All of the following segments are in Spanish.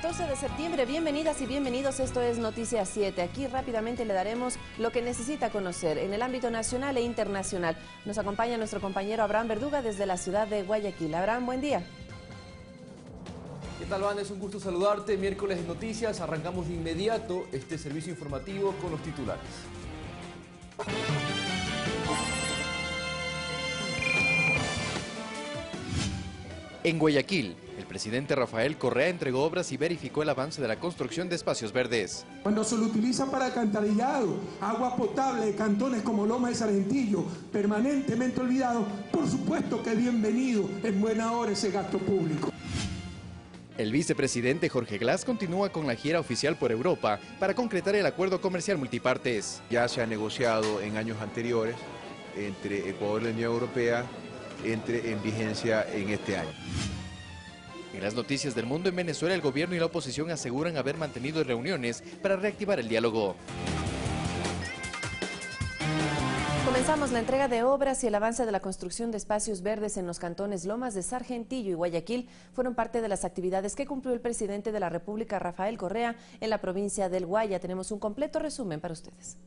14 de septiembre, bienvenidas y bienvenidos, esto es Noticias 7. Aquí rápidamente le daremos lo que necesita conocer en el ámbito nacional e internacional. Nos acompaña nuestro compañero Abraham Verduga desde la ciudad de Guayaquil. Abraham, buen día. ¿Qué tal, Van? Es un gusto saludarte. Miércoles de Noticias, arrancamos de inmediato este servicio informativo con los titulares. En Guayaquil, el presidente Rafael Correa entregó obras y verificó el avance de la construcción de espacios verdes. Cuando se lo utiliza para alcantarillado, agua potable de cantones como Lomas de Sargentillo, permanentemente olvidado, por supuesto que es bienvenido en buena hora ese gasto público. El vicepresidente Jorge Glass continúa con la gira oficial por Europa para concretar el acuerdo comercial multipartes. Ya se ha negociado en años anteriores entre Ecuador y la Unión Europea, entre en vigencia en este año. En las noticias del mundo, en Venezuela el gobierno y la oposición aseguran haber mantenido reuniones para reactivar el diálogo. Comenzamos la entrega de obras y el avance de la construcción de espacios verdes en los cantones Lomas de Sargentillo y Guayaquil fueron parte de las actividades que cumplió el presidente de la República, Rafael Correa, en la provincia del Guaya. Tenemos un completo resumen para ustedes.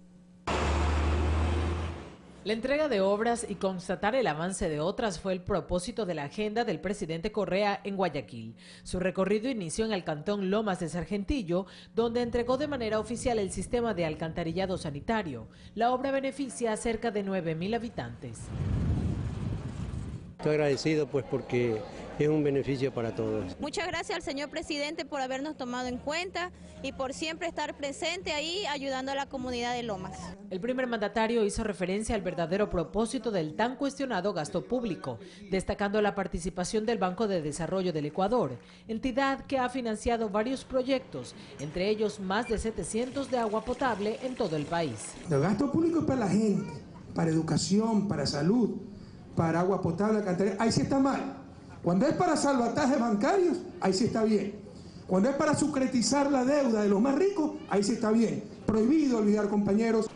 La entrega de obras y constatar el avance de otras fue el propósito de la agenda del presidente Correa en Guayaquil. Su recorrido inició en el cantón Lomas de Sargentillo, donde entregó de manera oficial el sistema de alcantarillado sanitario. La obra beneficia a cerca de 9.000 habitantes. Estoy agradecido pues porque es un beneficio para todos. Muchas gracias al señor presidente por habernos tomado en cuenta y por siempre estar presente ahí ayudando a la comunidad de Lomas. El primer mandatario hizo referencia al verdadero propósito del tan cuestionado gasto público, destacando la participación del Banco de Desarrollo del Ecuador, entidad que ha financiado varios proyectos, entre ellos más de 700 de agua potable en todo el país. El gasto público es para la gente, para educación, para salud, para agua potable, alcantarillado, ahí sí está mal. Cuando es para salvatajes bancarios, ahí sí está bien. Cuando es para sucretizar la deuda de los más ricos, ahí sí está bien. Prohibido olvidar, compañeros.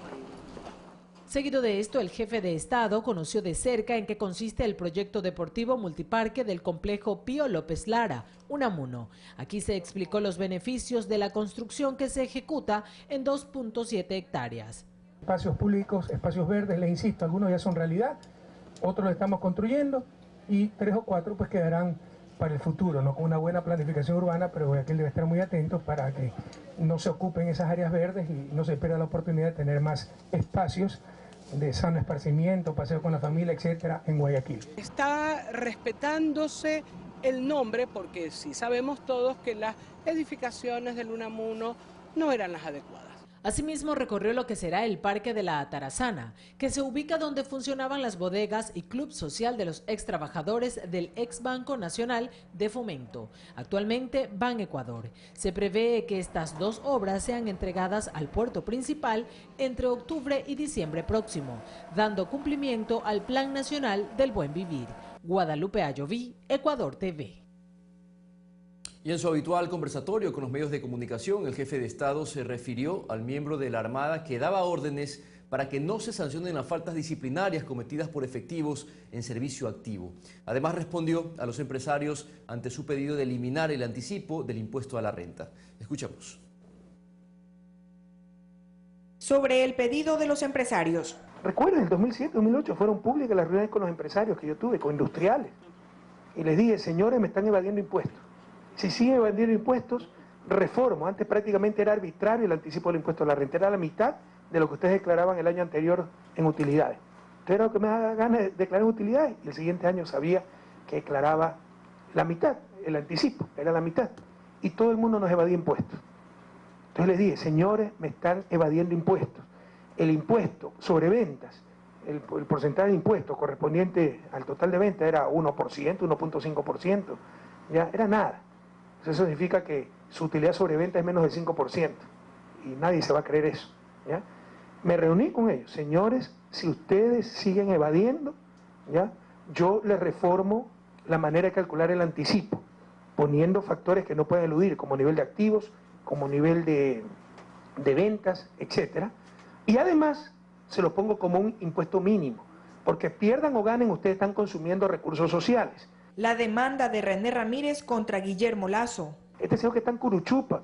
Seguido de esto, el jefe de Estado conoció de cerca en qué consiste el proyecto deportivo multiparque del complejo Pío López Lara, Unamuno. Aquí se explicó los beneficios de la construcción que se ejecuta en 2.7 hectáreas. Espacios públicos, espacios verdes, les insisto, algunos ya son realidad, otros los estamos construyendo y 3 o 4 pues quedarán para el futuro, ¿no? Con una buena planificación urbana, pero Guayaquil debe estar muy atento para que no se ocupen esas áreas verdes y no se pierda la oportunidad de tener más espacios de sano esparcimiento, paseo con la familia, etcétera, en Guayaquil. Está respetándose el nombre porque sí sabemos todos que las edificaciones del Unamuno no eran las adecuadas. Asimismo, recorrió lo que será el Parque de la Atarazana, que se ubica donde funcionaban las bodegas y club social de los ex trabajadores del ex Banco Nacional de Fomento, actualmente Ban Ecuador. Se prevé que estas dos obras sean entregadas al puerto principal entre octubre y diciembre próximo, dando cumplimiento al Plan Nacional del Buen Vivir. Guadalupe Ayoví, Ecuador TV. Y en su habitual conversatorio con los medios de comunicación, el jefe de Estado se refirió al miembro de la Armada que daba órdenes para que no se sancionen las faltas disciplinarias cometidas por efectivos en servicio activo. Además, respondió a los empresarios ante su pedido de eliminar el anticipo del impuesto a la renta. Escuchamos. Sobre el pedido de los empresarios. Recuerden, en 2007, 2008 fueron públicas las reuniones con los empresarios que yo tuve, con industriales. Y les dije, señores, me están evadiendo impuestos. Si siguen evadiendo impuestos, reformo. Antes prácticamente era arbitrario el anticipo del impuesto a la renta. Era la mitad de lo que ustedes declaraban el año anterior en utilidades. Entonces era lo que me daba ganas de declarar utilidades. Y el siguiente año sabía que declaraba la mitad, el anticipo, era la mitad. Y todo el mundo nos evadía impuestos. Entonces les dije, señores, me están evadiendo impuestos. El impuesto sobre ventas, el porcentaje de impuestos correspondiente al total de ventas era 1%, 1.5%. Ya era nada. Eso significa que su utilidad sobre venta es menos del 5% y nadie se va a creer eso, ¿ya? Me reuní con ellos, señores, si ustedes siguen evadiendo, ¿ya? Yo les reformo la manera de calcular el anticipo, poniendo factores que no pueden eludir, como nivel de activos, como nivel de ventas, etcétera, y además se lo pongo como un impuesto mínimo, porque pierdan o ganen, ustedes están consumiendo recursos sociales. La demanda de René Ramírez contra Guillermo Lazo. Este señor que está en Curuchupa,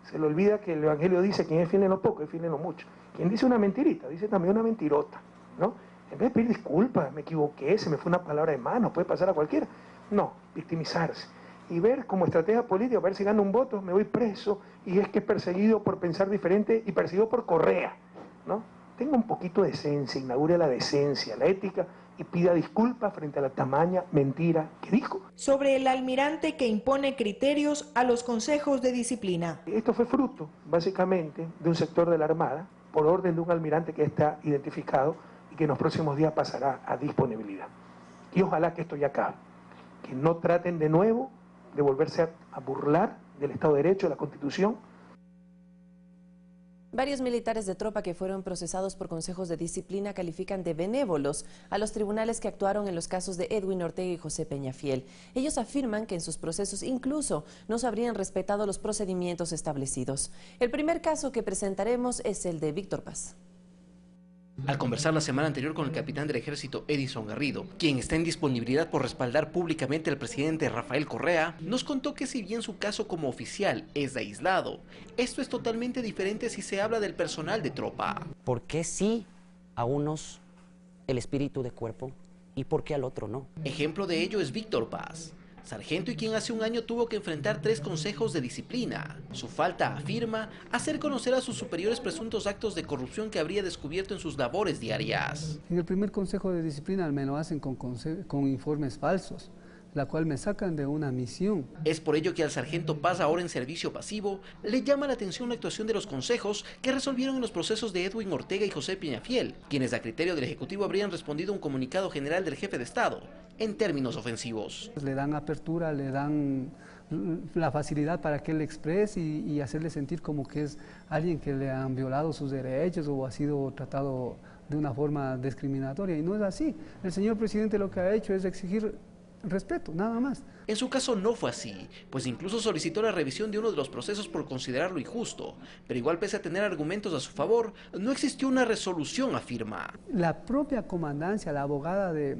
se le olvida que el Evangelio dice: quien es fiel en lo poco, es fiel en lo mucho. Quien dice una mentirita, dice también una mentirota, ¿no? En vez de pedir disculpas, me equivoqué, se me fue una palabra de mano, puede pasar a cualquiera. No, victimizarse. Y ver como estrategia política, ver si gano un voto, me voy preso, y es que es perseguido por pensar diferente y perseguido por Correa, ¿no? Tenga un poquito de decencia, inaugure la decencia, la ética, y pida disculpas frente a la tamaña mentira que dijo. Sobre el almirante que impone criterios a los consejos de disciplina. Esto fue fruto, básicamente, de un sector de la Armada, por orden de un almirante que está identificado y que en los próximos días pasará a disponibilidad. Y ojalá que esto ya acabe, que no traten de nuevo de volverse a burlar del Estado de Derecho, de la Constitución. Varios militares de tropa que fueron procesados por consejos de disciplina califican de benévolos a los tribunales que actuaron en los casos de Edwin Ortega y José Peñafiel. Ellos afirman que en sus procesos incluso no se habrían respetado los procedimientos establecidos. El primer caso que presentaremos es el de Víctor Paz. Al conversar la semana anterior con el capitán del ejército Edison Garrido, quien está en disponibilidad por respaldar públicamente al presidente Rafael Correa, nos contó que si bien su caso como oficial es de aislado, esto es totalmente diferente si se habla del personal de tropa. ¿Por qué sí a unos el espíritu de cuerpo y por qué al otro no? Ejemplo de ello es Víctor Paz, sargento y quien hace un año tuvo que enfrentar 3 consejos de disciplina. Su falta, afirma, hacer conocer a sus superiores presuntos actos de corrupción que habría descubierto en sus labores diarias. En el primer consejo de disciplina me lo hacen con informes falsos, la cual me sacan de una misión. Es por ello que al sargento Paz, ahora en servicio pasivo, le llama la atención la actuación de los consejos que resolvieron en los procesos de Edwin Ortega y José Peñafiel, quienes a criterio del Ejecutivo habrían respondido a un comunicado general del jefe de Estado en términos ofensivos. Le dan apertura, le dan la facilidad para que él exprese y hacerle sentir como que es alguien que le han violado sus derechos o ha sido tratado de una forma discriminatoria, y no es así. El señor presidente lo que ha hecho es exigir respeto, nada más. En su caso no fue así, pues incluso solicitó la revisión de uno de los procesos por considerarlo injusto, pero igual pese a tener argumentos a su favor, no existió una resolución, afirma. La propia comandancia, la abogada de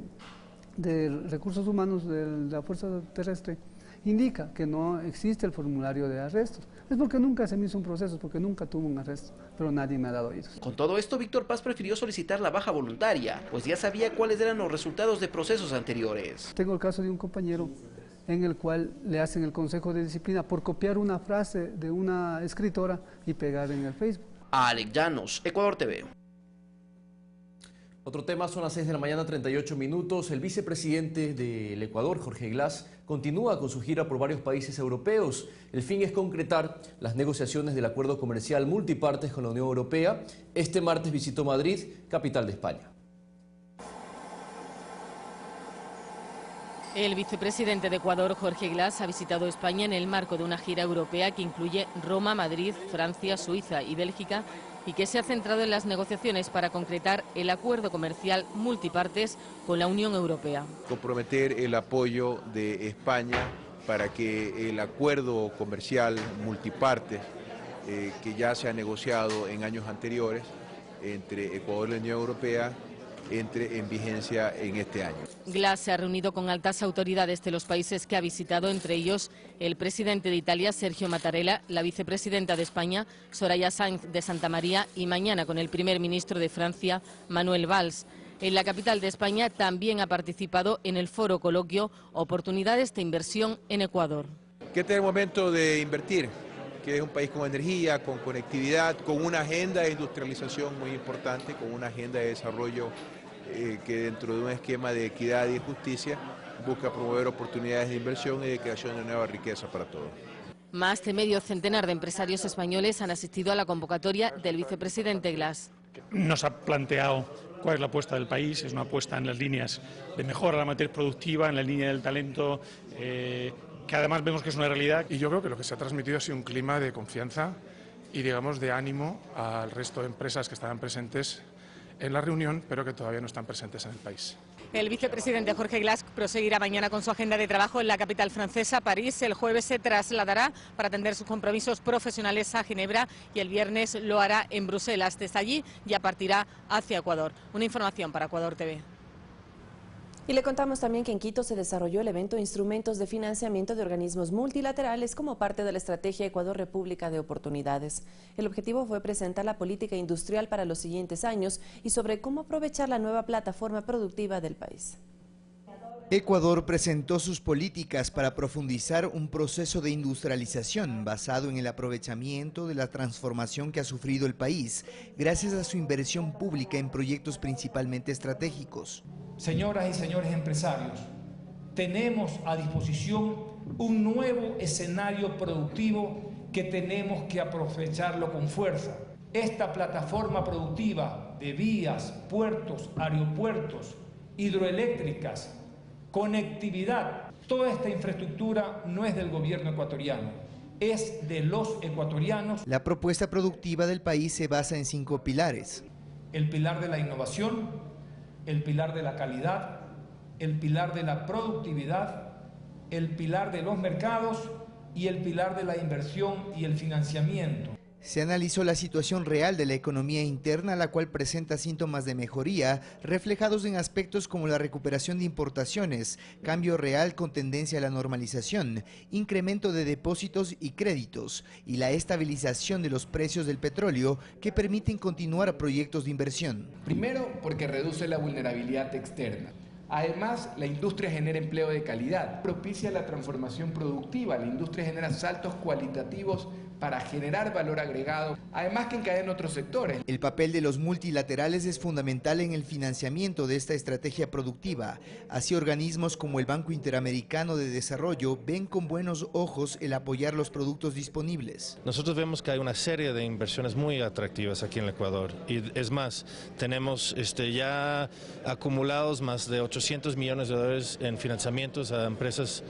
Recursos Humanos de la Fuerza Terrestre, indica que no existe el formulario de arrestos. Es porque nunca se me hizo un proceso, porque nunca tuvo un arresto, pero nadie me ha dado oídos. Con todo esto, Víctor Paz prefirió solicitar la baja voluntaria, pues ya sabía cuáles eran los resultados de procesos anteriores. Tengo el caso de un compañero en el cual le hacen el consejo de disciplina por copiar una frase de una escritora y pegar en el Facebook. Alex Llanos, Ecuador TV. Otro tema, son las 6 de la mañana, 38 minutos. El vicepresidente del Ecuador, Jorge Glass, continúa con su gira por varios países europeos. El fin es concretar las negociaciones del acuerdo comercial multipartes con la Unión Europea. Este martes visitó Madrid, capital de España. El vicepresidente de Ecuador, Jorge Glass, ha visitado España en el marco de una gira europea que incluye Roma, Madrid, Francia, Suiza y Bélgica, y que se ha centrado en las negociaciones para concretar el acuerdo comercial multipartes con la Unión Europea. Comprometer el apoyo de España para que el acuerdo comercial multipartes que ya se ha negociado en años anteriores entre Ecuador y la Unión Europea entre en vigencia en este año. Glass se ha reunido con altas autoridades de los países que ha visitado, entre ellos el presidente de Italia, Sergio Mattarella, la vicepresidenta de España, Soraya Sáenz de Santamaría, y mañana con el primer ministro de Francia, Manuel Valls. En la capital de España también ha participado en el foro coloquio Oportunidades de Inversión en Ecuador. Que este es el momento de invertir, que es un país con energía, con conectividad, con una agenda de industrialización muy importante, con una agenda de desarrollo que dentro de un esquema de equidad y justicia busca promover oportunidades de inversión y de creación de nueva riqueza para todos. Más de medio centenar de empresarios españoles han asistido a la convocatoria del vicepresidente Glass. Nos ha planteado cuál es la apuesta del país, es una apuesta en las líneas de mejora de la materia productiva, en la línea del talento, que además vemos que es una realidad. Y yo creo que lo que se ha transmitido ha sido un clima de confianza y, digamos, de ánimo al resto de empresas que estaban presentes en la reunión, pero que todavía no están presentes en el país. El vicepresidente Jorge Glass proseguirá mañana con su agenda de trabajo en la capital francesa, París. El jueves se trasladará para atender sus compromisos profesionales a Ginebra y el viernes lo hará en Bruselas. Desde allí ya partirá hacia Ecuador. Una información para Ecuador TV. Y le contamos también que en Quito se desarrolló el evento Instrumentos de Financiamiento de Organismos Multilaterales como parte de la estrategia Ecuador-República de Oportunidades. El objetivo fue presentar la política industrial para los siguientes años y sobre cómo aprovechar la nueva plataforma productiva del país. Ecuador presentó sus políticas para profundizar un proceso de industrialización basado en el aprovechamiento de la transformación que ha sufrido el país gracias a su inversión pública en proyectos principalmente estratégicos. Señoras y señores empresarios, tenemos a disposición un nuevo escenario productivo que tenemos que aprovecharlo con fuerza. Esta plataforma productiva de vías, puertos, aeropuertos, hidroeléctricas, conectividad, toda esta infraestructura no es del gobierno ecuatoriano, es de los ecuatorianos. La propuesta productiva del país se basa en 5 pilares. El pilar de la innovación, el pilar de la calidad, el pilar de la productividad, el pilar de los mercados y el pilar de la inversión y el financiamiento. Se analizó la situación real de la economía interna, la cual presenta síntomas de mejoría, reflejados en aspectos como la recuperación de importaciones, cambio real con tendencia a la normalización, incremento de depósitos y créditos, y la estabilización de los precios del petróleo, que permiten continuar proyectos de inversión. Primero, porque reduce la vulnerabilidad externa. Además, la industria genera empleo de calidad, propicia la transformación productiva, la industria genera saltos cualitativos para generar valor agregado, además que encadena otros sectores. El papel de los multilaterales es fundamental en el financiamiento de esta estrategia productiva. Así, organismos como el Banco Interamericano de Desarrollo ven con buenos ojos el apoyar los productos disponibles. Nosotros vemos que hay una serie de inversiones muy atractivas aquí en el Ecuador, y es más, tenemos ya acumulados más de 800 millones de dólares en financiamientos a empresas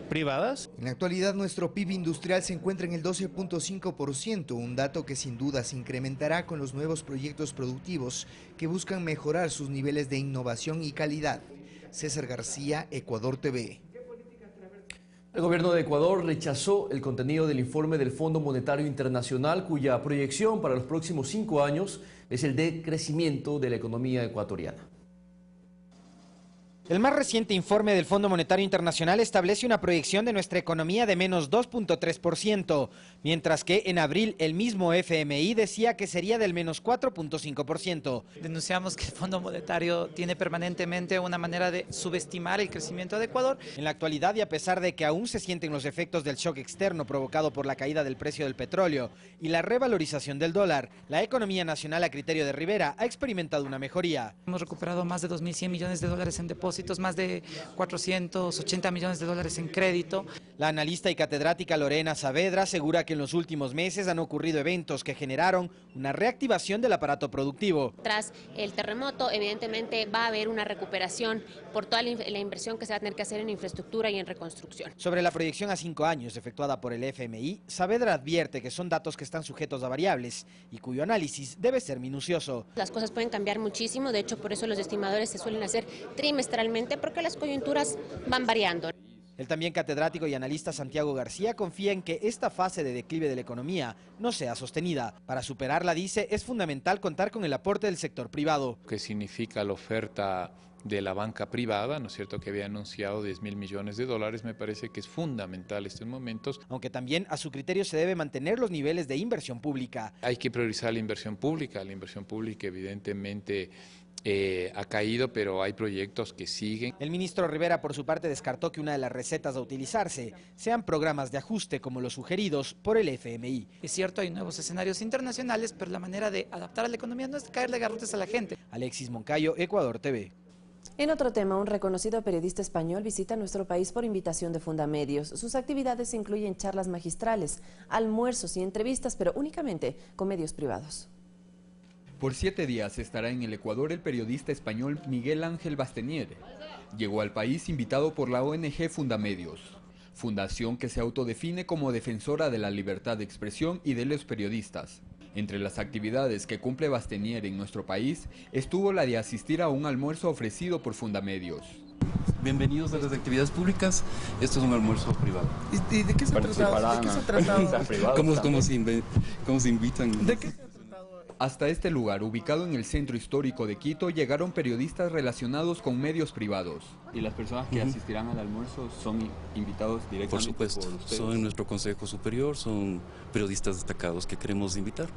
privadas. En la actualidad nuestro PIB industrial se encuentra en el 12.5%, un dato que sin duda se incrementará con los nuevos proyectos productivos que buscan mejorar sus niveles de innovación y calidad. César García, Ecuador TV. El gobierno de Ecuador rechazó el contenido del informe del Fondo Monetario Internacional, cuya proyección para los próximos 5 años es el de crecimiento de la economía ecuatoriana. El más reciente informe del Fondo Monetario Internacional establece una proyección de nuestra economía de menos 2.3%, mientras que en abril el mismo FMI decía que sería del menos 4.5%. Denunciamos que el Fondo Monetario tiene permanentemente una manera de subestimar el crecimiento de Ecuador. En la actualidad, y a pesar de que aún se sienten los efectos del shock externo provocado por la caída del precio del petróleo y la revalorización del dólar, la economía nacional a criterio de Rivera ha experimentado una mejoría. Hemos recuperado más de 2.100 millones de dólares en depósitos, más de 480 millones de dólares en crédito. La analista y catedrática Lorena Saavedra asegura que en los últimos meses han ocurrido eventos que generaron una reactivación del aparato productivo. Tras el terremoto, evidentemente va a haber una recuperación por toda la inversión que se va a tener que hacer en infraestructura y en reconstrucción. Sobre la proyección a 5 años efectuada por el FMI, Saavedra advierte que son datos que están sujetos a variables y cuyo análisis debe ser minucioso. Las cosas pueden cambiar muchísimo, de hecho por eso los estimadores se suelen hacer trimestralmente, porque las coyunturas van variando. El también catedrático y analista Santiago García confía en que esta fase de declive de la economía no sea sostenida. Para superarla, dice, es fundamental contar con el aporte del sector privado. ¿Qué significa la oferta de la banca privada, ¿no es cierto?, que había anunciado 10.000 millones de dólares? Me parece que es fundamental en estos momentos. Aunque también a su criterio se debe mantener los niveles de inversión pública. Hay que priorizar la inversión pública evidentemente ha caído, pero hay proyectos que siguen. El ministro Rivera, por su parte, descartó que una de las recetas a utilizarse sean programas de ajuste como los sugeridos por el FMI. Es cierto, hay nuevos escenarios internacionales, pero la manera de adaptar a la economía no es caerle garrotes a la gente. Alexis Moncayo, Ecuador TV. En otro tema, un reconocido periodista español visita nuestro país por invitación de Fundamedios. Sus actividades incluyen charlas magistrales, almuerzos y entrevistas, pero únicamente con medios privados. Por 7 días estará en el Ecuador el periodista español Miguel Ángel Bastenier. Llegó al país invitado por la ONG Fundamedios, fundación que se autodefine como defensora de la libertad de expresión y de los periodistas. Entre las actividades que cumple Bastenier en nuestro país estuvo la de asistir a un almuerzo ofrecido por Fundamedios. Bienvenidos a las actividades públicas. Esto es un almuerzo privado. ¿Y de qué se ha tratado? ¿Cómo se invitan? ¿De qué se ha tratado Hasta este lugar, ubicado en el centro histórico de Quito, llegaron periodistas relacionados con medios privados. ¿Y las personas que asistirán al almuerzo son invitados directamente por supuesto, por ustedes? Son nuestro Consejo Superior, son periodistas destacados que queremos invitar.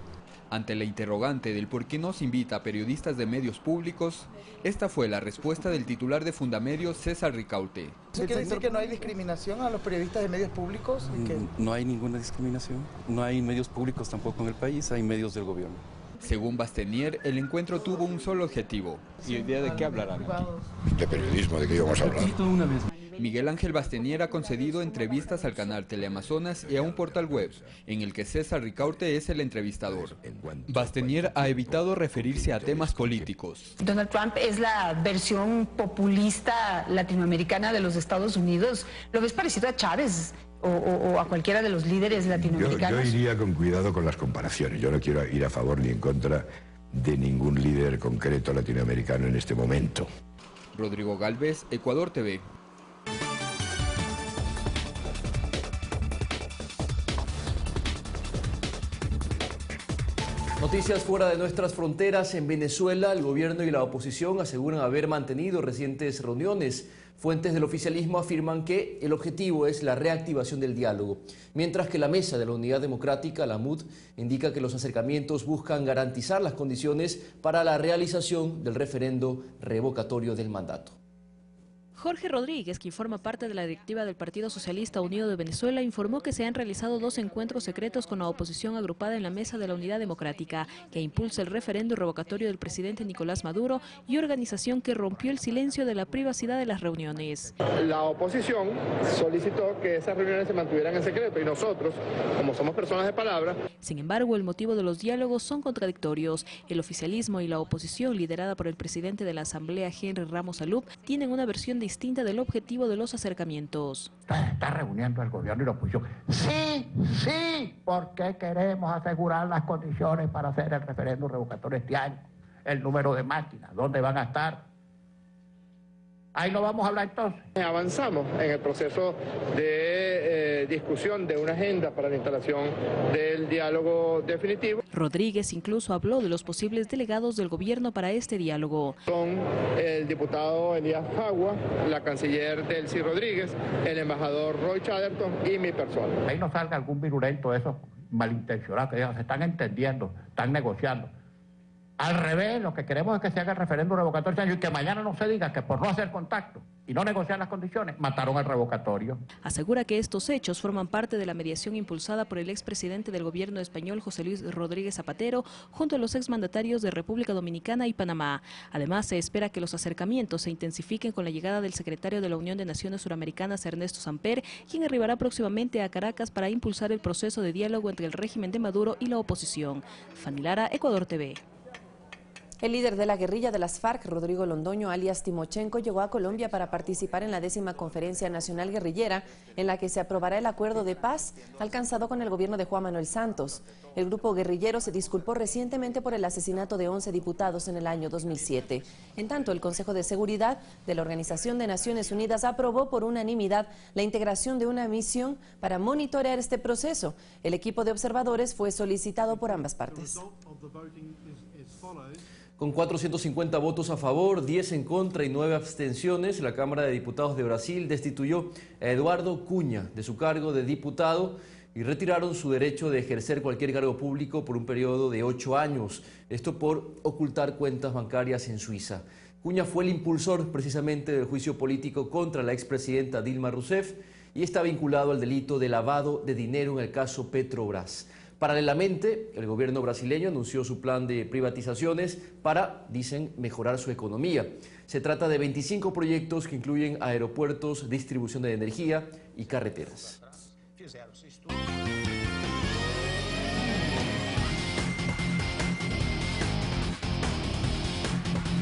Ante la interrogante del por qué no se invita a periodistas de medios públicos, esta fue la respuesta del titular de Fundamedios, César Ricaurte. ¿Eso quiere decir que no hay discriminación a los periodistas de medios públicos? No hay ninguna discriminación, no hay medios públicos tampoco en el país, hay medios del gobierno. Según Bastenier, el encuentro tuvo un solo objetivo. ¿Y hoy día de qué hablarán aquí? De periodismo, ¿de qué íbamos a hablar? Miguel Ángel Bastenier ha concedido entrevistas al canal Teleamazonas y a un portal web, en el que César Ricaurte es el entrevistador. Bastenier ha evitado referirse a temas políticos. Donald Trump es la versión populista latinoamericana de los Estados Unidos. ¿Lo ves parecido a Chávez o a cualquiera de los líderes latinoamericanos? Yo iría con cuidado con las comparaciones. Yo no quiero ir a favor ni en contra de ningún líder concreto latinoamericano en este momento. Rodrigo Galvez, Ecuador TV. Noticias fuera de nuestras fronteras. En Venezuela, el gobierno y la oposición aseguran haber mantenido recientes reuniones. Fuentes del oficialismo afirman que el objetivo es la reactivación del diálogo, mientras que la Mesa de la Unidad Democrática, la MUD, indica que los acercamientos buscan garantizar las condiciones para la realización del referendo revocatorio del mandato. Jorge Rodríguez, quien forma parte de la directiva del Partido Socialista Unido de Venezuela, informó que se han realizado 2 encuentros secretos con la oposición agrupada en la Mesa de la Unidad Democrática, que impulsa el referendo revocatorio del presidente Nicolás Maduro, y organización que rompió el silencio de la privacidad de las reuniones. La oposición solicitó que esas reuniones se mantuvieran en secreto y nosotros, como somos personas de palabra... Sin embargo, el motivo de los diálogos son contradictorios. El oficialismo y la oposición, liderada por el presidente de la Asamblea, Henry Ramos Alup, tienen una versión distinta del objetivo de los acercamientos. Está reuniendo el gobierno y la oposición. Sí, porque queremos asegurar las condiciones para hacer el referéndum revocatorio este año. El número de máquinas, ¿dónde van a estar? Ahí no vamos a hablar entonces. Avanzamos en el proceso de discusión de una agenda para la instalación del diálogo definitivo. Rodríguez incluso habló de los posibles delegados del gobierno para este diálogo. Son el diputado Elías Fagua, la canciller Delcy Rodríguez, el embajador Roy Chatterton y mi persona. Ahí no salga algún virulento de esos malintencionados que digan, se están entendiendo, están negociando. Al revés, lo que queremos es que se haga el referéndum revocatorio este año y que mañana no se diga que por no hacer contacto y no negociar las condiciones, mataron el revocatorio. Asegura que estos hechos forman parte de la mediación impulsada por el expresidente del gobierno español, José Luis Rodríguez Zapatero, junto a los exmandatarios de República Dominicana y Panamá. Además, se espera que los acercamientos se intensifiquen con la llegada del secretario de la Unión de Naciones Suramericanas, Ernesto Samper, quien arribará próximamente a Caracas para impulsar el proceso de diálogo entre el régimen de Maduro y la oposición. Fanny Lara, Ecuador TV. El líder de la guerrilla de las FARC, Rodrigo Londoño, alias Timochenko, llegó a Colombia para participar en la 10ª Conferencia Nacional Guerrillera, en la que se aprobará el acuerdo de paz alcanzado con el gobierno de Juan Manuel Santos. El grupo guerrillero se disculpó recientemente por el asesinato de 11 diputados en el año 2007. En tanto, el Consejo de Seguridad de la Organización de Naciones Unidas aprobó por unanimidad la integración de una misión para monitorear este proceso. El equipo de observadores fue solicitado por ambas partes. Con 450 votos a favor, 10 en contra y 9 abstenciones, la Cámara de Diputados de Brasil destituyó a Eduardo Cunha de su cargo de diputado y retiraron su derecho de ejercer cualquier cargo público por un periodo de 8 años. Esto por ocultar cuentas bancarias en Suiza. Cunha fue el impulsor precisamente del juicio político contra la expresidenta Dilma Rousseff y está vinculado al delito de lavado de dinero en el caso Petrobras. Paralelamente, el gobierno brasileño anunció su plan de privatizaciones para, dicen, mejorar su economía. Se trata de 25 proyectos que incluyen aeropuertos, distribución de energía y carreteras.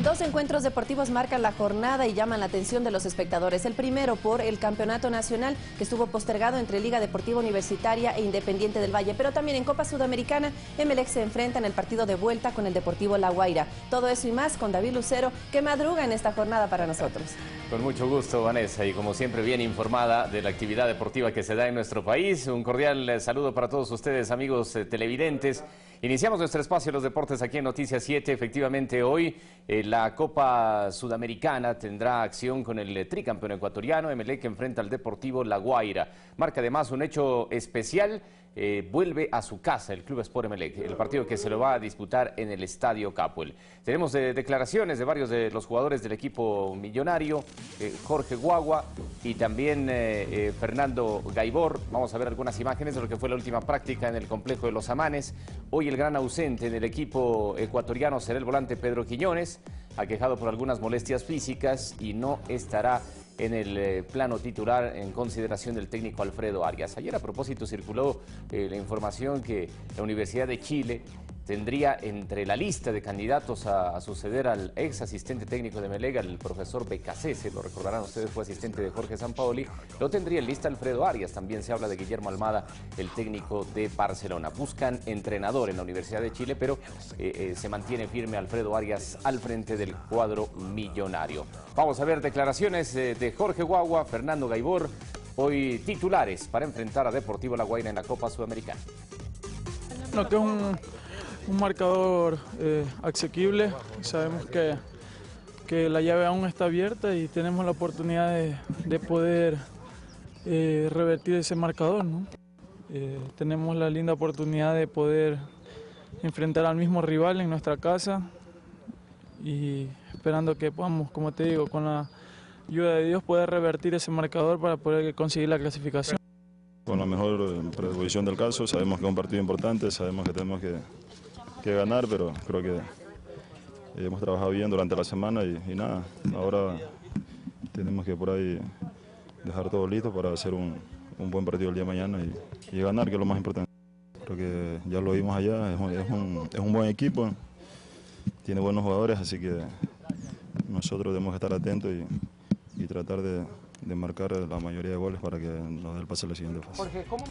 Dos encuentros deportivos marcan la jornada y llaman la atención de los espectadores. El primero por el Campeonato Nacional, que estuvo postergado entre Liga Deportiva Universitaria e Independiente del Valle. Pero también en Copa Sudamericana, Emelec se enfrenta en el partido de vuelta con el Deportivo La Guaira. Todo eso y más con David Lucero, que madruga en esta jornada para nosotros. Con mucho gusto, Vanessa, y como siempre bien informada de la actividad deportiva que se da en nuestro país. Un cordial saludo para todos ustedes, amigos televidentes. Iniciamos nuestro espacio de los deportes aquí en Noticias 7. Efectivamente, hoy la Copa Sudamericana tendrá acción con el tricampeón ecuatoriano, Emelec, que enfrenta al Deportivo La Guaira. Marca además un hecho especial. Vuelve a su casa el Club Sport Emelec, el partido que se lo va a disputar en el Estadio Capuel. Tenemos declaraciones de varios de los jugadores del equipo millonario, Jorge Guagua y también Fernando Gaibor. Vamos a ver algunas imágenes de lo que fue la última práctica en el complejo de Los Amanes. Hoy el gran ausente en el equipo ecuatoriano será el volante Pedro Quiñones, aquejado por algunas molestias físicas y no estará en el plano titular en consideración del técnico Alfredo Arias. Ayer a propósito circuló la información que la Universidad de Chile tendría entre la lista de candidatos a suceder al ex asistente técnico de Emelec, el profesor Becasese, lo recordarán ustedes, fue asistente de Jorge Sampaoli, lo tendría en lista Alfredo Arias. También se habla de Guillermo Almada, el técnico de Barcelona. Buscan entrenador en la Universidad de Chile, pero se mantiene firme Alfredo Arias al frente del cuadro millonario. Vamos a ver declaraciones de Jorge Guagua, Fernando Gaibor, hoy titulares para enfrentar a Deportivo La Guaira en la Copa Sudamericana. No, que es un marcador asequible. Sabemos que la llave aún está abierta y tenemos la oportunidad de poder revertir ese marcador, ¿no? Tenemos la linda oportunidad de poder enfrentar al mismo rival en nuestra casa y esperando que podamos, como te digo, con la ayuda de Dios, poder revertir ese marcador para poder conseguir la clasificación. Con la mejor predisposición del caso, sabemos que es un partido importante, sabemos que tenemos que ganar, pero creo que hemos trabajado bien durante la semana y nada, ahora tenemos que por ahí dejar todo listo para hacer un buen partido el día de mañana y ganar, que es lo más importante. Creo que ya lo vimos allá, es un buen equipo, tiene buenos jugadores, así que nosotros debemos estar atentos y tratar de marcar la mayoría de goles para que nos dé el pase a la siguiente fase. Jorge, ¿cómo?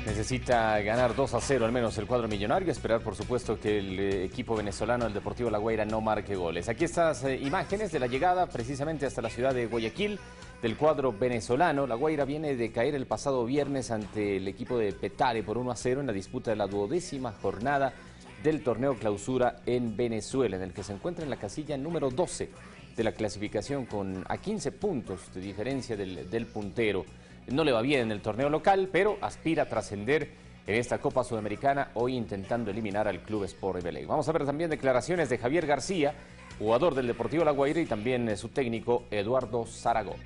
Necesita ganar 2-0 al menos el cuadro millonario, esperar por supuesto que el equipo venezolano, el Deportivo La Guaira, no marque goles. Aquí estas imágenes de la llegada precisamente hasta la ciudad de Guayaquil del cuadro venezolano. La Guaira viene de caer el pasado viernes ante el equipo de Petare por 1-0 en la disputa de la 12ª jornada del torneo clausura en Venezuela, en el que se encuentra en la casilla número 12 de la clasificación con a 15 puntos de diferencia del puntero. No le va bien en el torneo local, pero aspira a trascender en esta Copa Sudamericana, hoy intentando eliminar al Club Sport Emelec. Vamos a ver también declaraciones de Javier García, jugador del Deportivo La Guaira, y también su técnico Eduardo Zaragoza.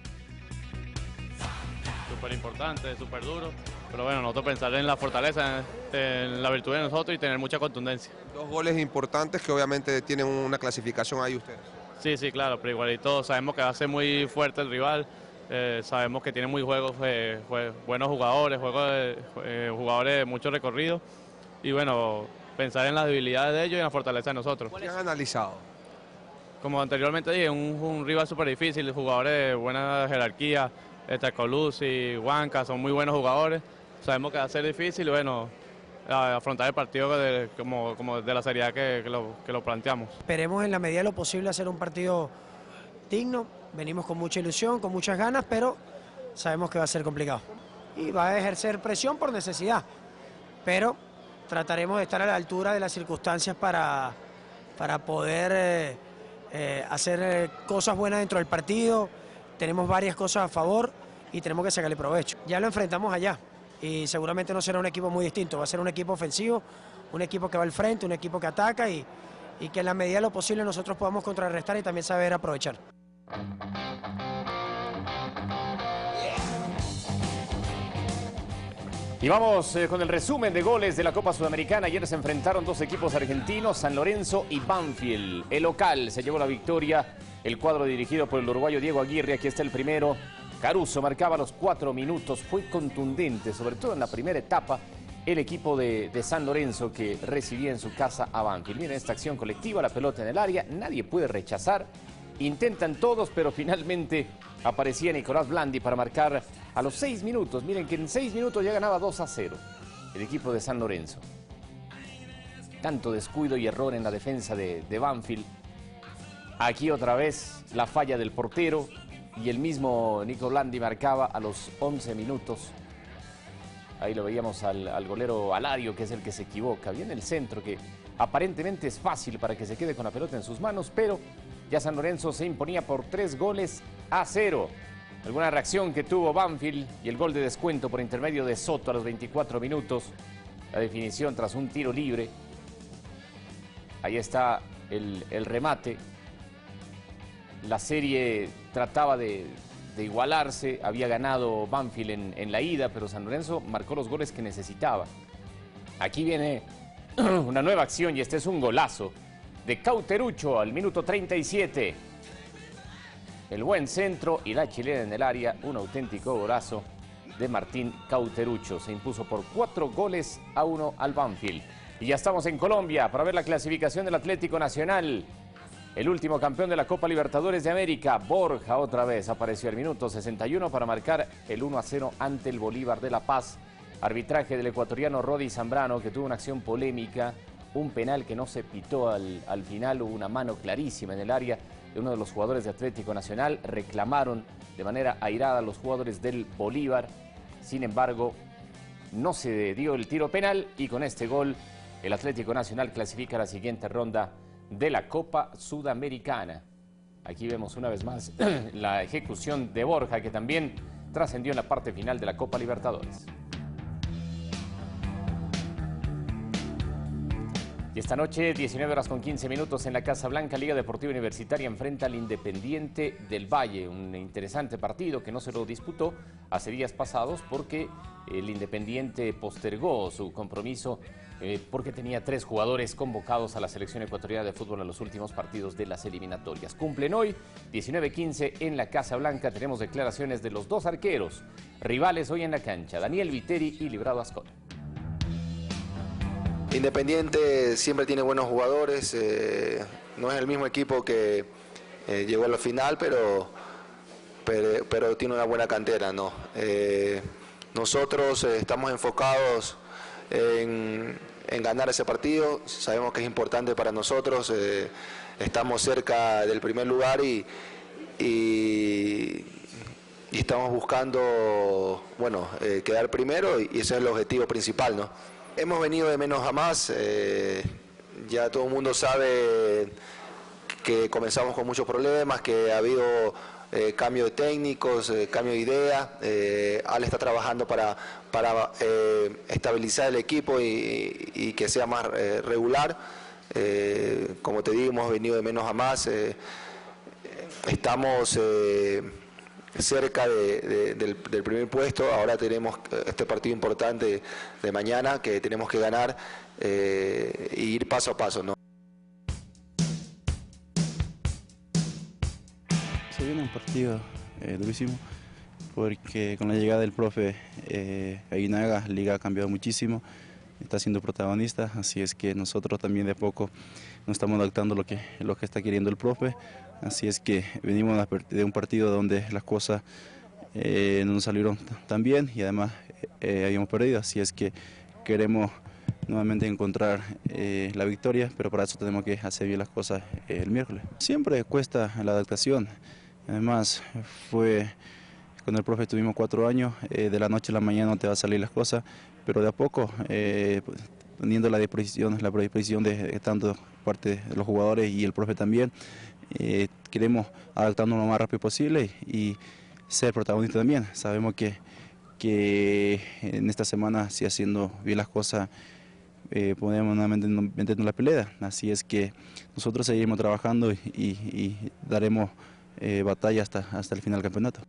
Súper importante, súper duro, pero bueno, nosotros pensar en la fortaleza, en la virtud de nosotros y tener mucha contundencia. Dos goles importantes que obviamente tienen una clasificación ahí ustedes. Sí, claro, pero igualito sabemos que va a ser muy fuerte el rival. Sabemos que tiene muy buenos jugadores, jugadores de mucho recorrido y bueno, pensar en las debilidades de ellos y en la fortaleza de nosotros. ¿Qué han analizado? Como anteriormente dije, un rival súper difícil, jugadores de buena jerarquía, Colucci, Huanca, son muy buenos jugadores. Sabemos que va a ser difícil y bueno, afrontar el partido como de la seriedad que lo planteamos. Esperemos en la medida de lo posible hacer un partido digno. Venimos con mucha ilusión, con muchas ganas, pero sabemos que va a ser complicado. Y va a ejercer presión por necesidad, pero trataremos de estar a la altura de las circunstancias para poder hacer cosas buenas dentro del partido. Tenemos varias cosas a favor y tenemos que sacarle provecho. Ya lo enfrentamos allá y seguramente no será un equipo muy distinto, va a ser un equipo ofensivo, un equipo que va al frente, un equipo que ataca y que en la medida de lo posible nosotros podamos contrarrestar y también saber aprovechar. Y vamos con el resumen de goles de la Copa Sudamericana. Ayer se enfrentaron dos equipos argentinos, San Lorenzo y Banfield. El local se llevó la victoria, el cuadro dirigido por el uruguayo Diego Aguirre. Aquí está el primero. Caruso marcaba los 4 minutos, fue contundente, sobre todo en la primera etapa, el equipo de San Lorenzo que recibía en su casa a Banfield. Miren esta acción colectiva, la pelota en el área, nadie puede rechazar. Intentan todos, pero finalmente aparecía Nicolás Blandi para marcar a los 6 minutos. Miren que en 6 minutos ya ganaba 2-0 el equipo de San Lorenzo. Tanto descuido y error en la defensa de Banfield. Aquí otra vez la falla del portero y el mismo Nico Blandi marcaba a los 11 minutos. Ahí lo veíamos al golero Alario, que es el que se equivoca. Viene el centro, que aparentemente es fácil para que se quede con la pelota en sus manos, pero ya San Lorenzo se imponía por 3-0. Alguna reacción que tuvo Banfield y el gol de descuento por intermedio de Soto a los 24 minutos. La definición tras un tiro libre. Ahí está el remate. La serie trataba de igualarse, había ganado Banfield en la ida, pero San Lorenzo marcó los goles que necesitaba. Aquí viene una nueva acción y este es un golazo de Cauterucho al minuto 37. El buen centro y la chilena en el área, un auténtico golazo de Martín Cauterucho. Se impuso por 4-1 al Banfield. Y ya estamos en Colombia para ver la clasificación del Atlético Nacional. El último campeón de la Copa Libertadores de América, Borja, otra vez apareció al minuto 61 para marcar el 1-0 ante el Bolívar de La Paz. Arbitraje del ecuatoriano Rodi Zambrano, que tuvo una acción polémica, un penal que no se pitó al final, hubo una mano clarísima en el área de uno de los jugadores de Atlético Nacional. Reclamaron de manera airada a los jugadores del Bolívar. Sin embargo, no se dio el tiro penal y con este gol el Atlético Nacional clasifica a la siguiente ronda de la Copa Sudamericana. Aquí vemos una vez más la ejecución de Borja, que también trascendió en la parte final de la Copa Libertadores. Y esta noche, 19:15 en la Casa Blanca, Liga Deportiva Universitaria enfrenta al Independiente del Valle. Un interesante partido que no se lo disputó hace días pasados porque el Independiente postergó su compromiso porque tenía 3 jugadores convocados a la selección ecuatoriana de fútbol en los últimos partidos de las eliminatorias. Cumplen hoy, 19:15 en la Casa Blanca. Tenemos declaraciones de los 2 arqueros, rivales hoy en la cancha, Daniel Viteri y Librado Ascona. Independiente siempre tiene buenos jugadores, no es el mismo equipo que llegó a la final, pero tiene una buena cantera, ¿no? Nosotros estamos enfocados en ganar ese partido, sabemos que es importante para nosotros, estamos cerca del primer lugar y estamos buscando, bueno, quedar primero y ese es el objetivo principal, ¿no? Hemos venido de menos a más, ya todo el mundo sabe que comenzamos con muchos problemas, que ha habido cambio de técnicos, cambio de idea. Ale está trabajando para estabilizar el equipo y que sea más regular. Como te digo, hemos venido de menos a más. Estamos cerca del primer puesto. Ahora tenemos este partido importante de mañana que tenemos que ganar e ir paso a paso, ¿no? Se viene un partido durísimo porque con la llegada del profe Aguinaga, la liga ha cambiado muchísimo, está siendo protagonista, así es que nosotros también de a poco nos estamos adaptando a lo que está queriendo el profe. Así es que venimos de un partido donde las cosas no nos salieron tan bien y además habíamos perdido. Así es que queremos nuevamente encontrar la victoria, pero para eso tenemos que hacer bien las cosas el miércoles. Siempre cuesta la adaptación. Además, con el profe estuvimos 4 años, de la noche a la mañana no te va a salir las cosas, pero de a poco, teniendo la predisposición de tanto parte de los jugadores y el profe también, queremos adaptarnos lo más rápido posible y ser protagonistas también. Sabemos que en esta semana, si haciendo bien las cosas, podemos nuevamente meternos en la pelea. Así es que nosotros seguiremos trabajando y daremos batalla hasta el final del campeonato.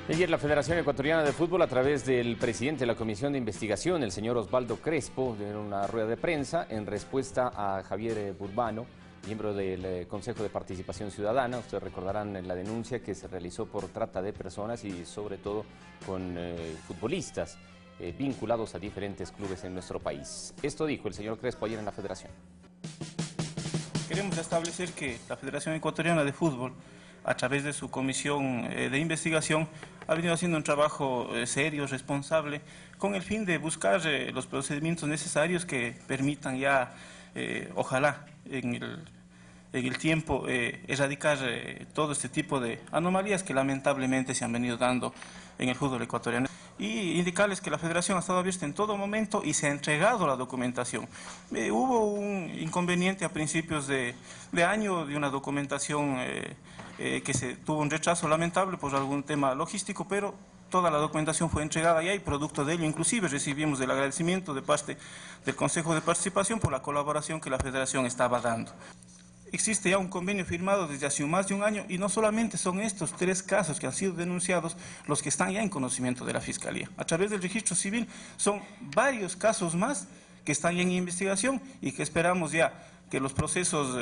Ayer la Federación Ecuatoriana de Fútbol, a través del presidente de la Comisión de Investigación, el señor Osvaldo Crespo, dio una rueda de prensa en respuesta a Javier Burbano, miembro del Consejo de Participación Ciudadana. Ustedes recordarán la denuncia que se realizó por trata de personas y sobre todo con futbolistas vinculados a diferentes clubes en nuestro país. Esto dijo el señor Crespo ayer en la Federación. Queremos establecer que la Federación Ecuatoriana de Fútbol a través de su comisión de investigación, ha venido haciendo un trabajo serio, responsable, con el fin de buscar los procedimientos necesarios que permitan ya, ojalá, en el tiempo, erradicar todo este tipo de anomalías que lamentablemente se han venido dando en el fútbol ecuatoriano. Y indicarles que la federación ha estado abierta en todo momento y se ha entregado la documentación. Hubo un inconveniente a principios de año de una documentación que se tuvo un retraso lamentable por algún tema logístico, pero toda la documentación fue entregada ya y producto de ello inclusive recibimos el agradecimiento de parte del Consejo de Participación por la colaboración que la federación estaba dando. Existe ya un convenio firmado desde hace más de un año y no solamente son estos 3 casos que han sido denunciados los que están ya en conocimiento de la Fiscalía. A través del registro civil son varios casos más que están ya en investigación y que esperamos ya que los procesos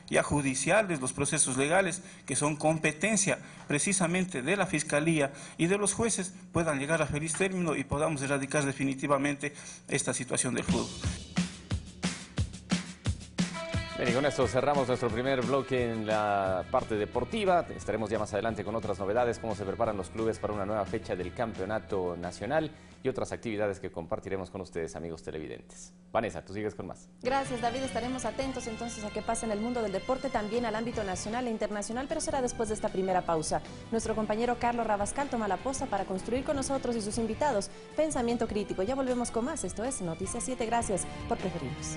ya judiciales, los procesos legales que son competencia precisamente de la Fiscalía y de los jueces puedan llegar a feliz término y podamos erradicar definitivamente esta situación del fútbol. Bien, y con esto cerramos nuestro primer bloque en la parte deportiva. Estaremos ya más adelante con otras novedades, cómo se preparan los clubes para una nueva fecha del Campeonato Nacional y otras actividades que compartiremos con ustedes, amigos televidentes. Vanessa, tú sigues con más. Gracias, David. Estaremos atentos entonces a qué pasa en el mundo del deporte, también al ámbito nacional e internacional, pero será después de esta primera pausa. Nuestro compañero Carlos Rabascal toma la posta para construir con nosotros y sus invitados Pensamiento Crítico. Ya volvemos con más. Esto es Noticias 7. Gracias por preferirnos.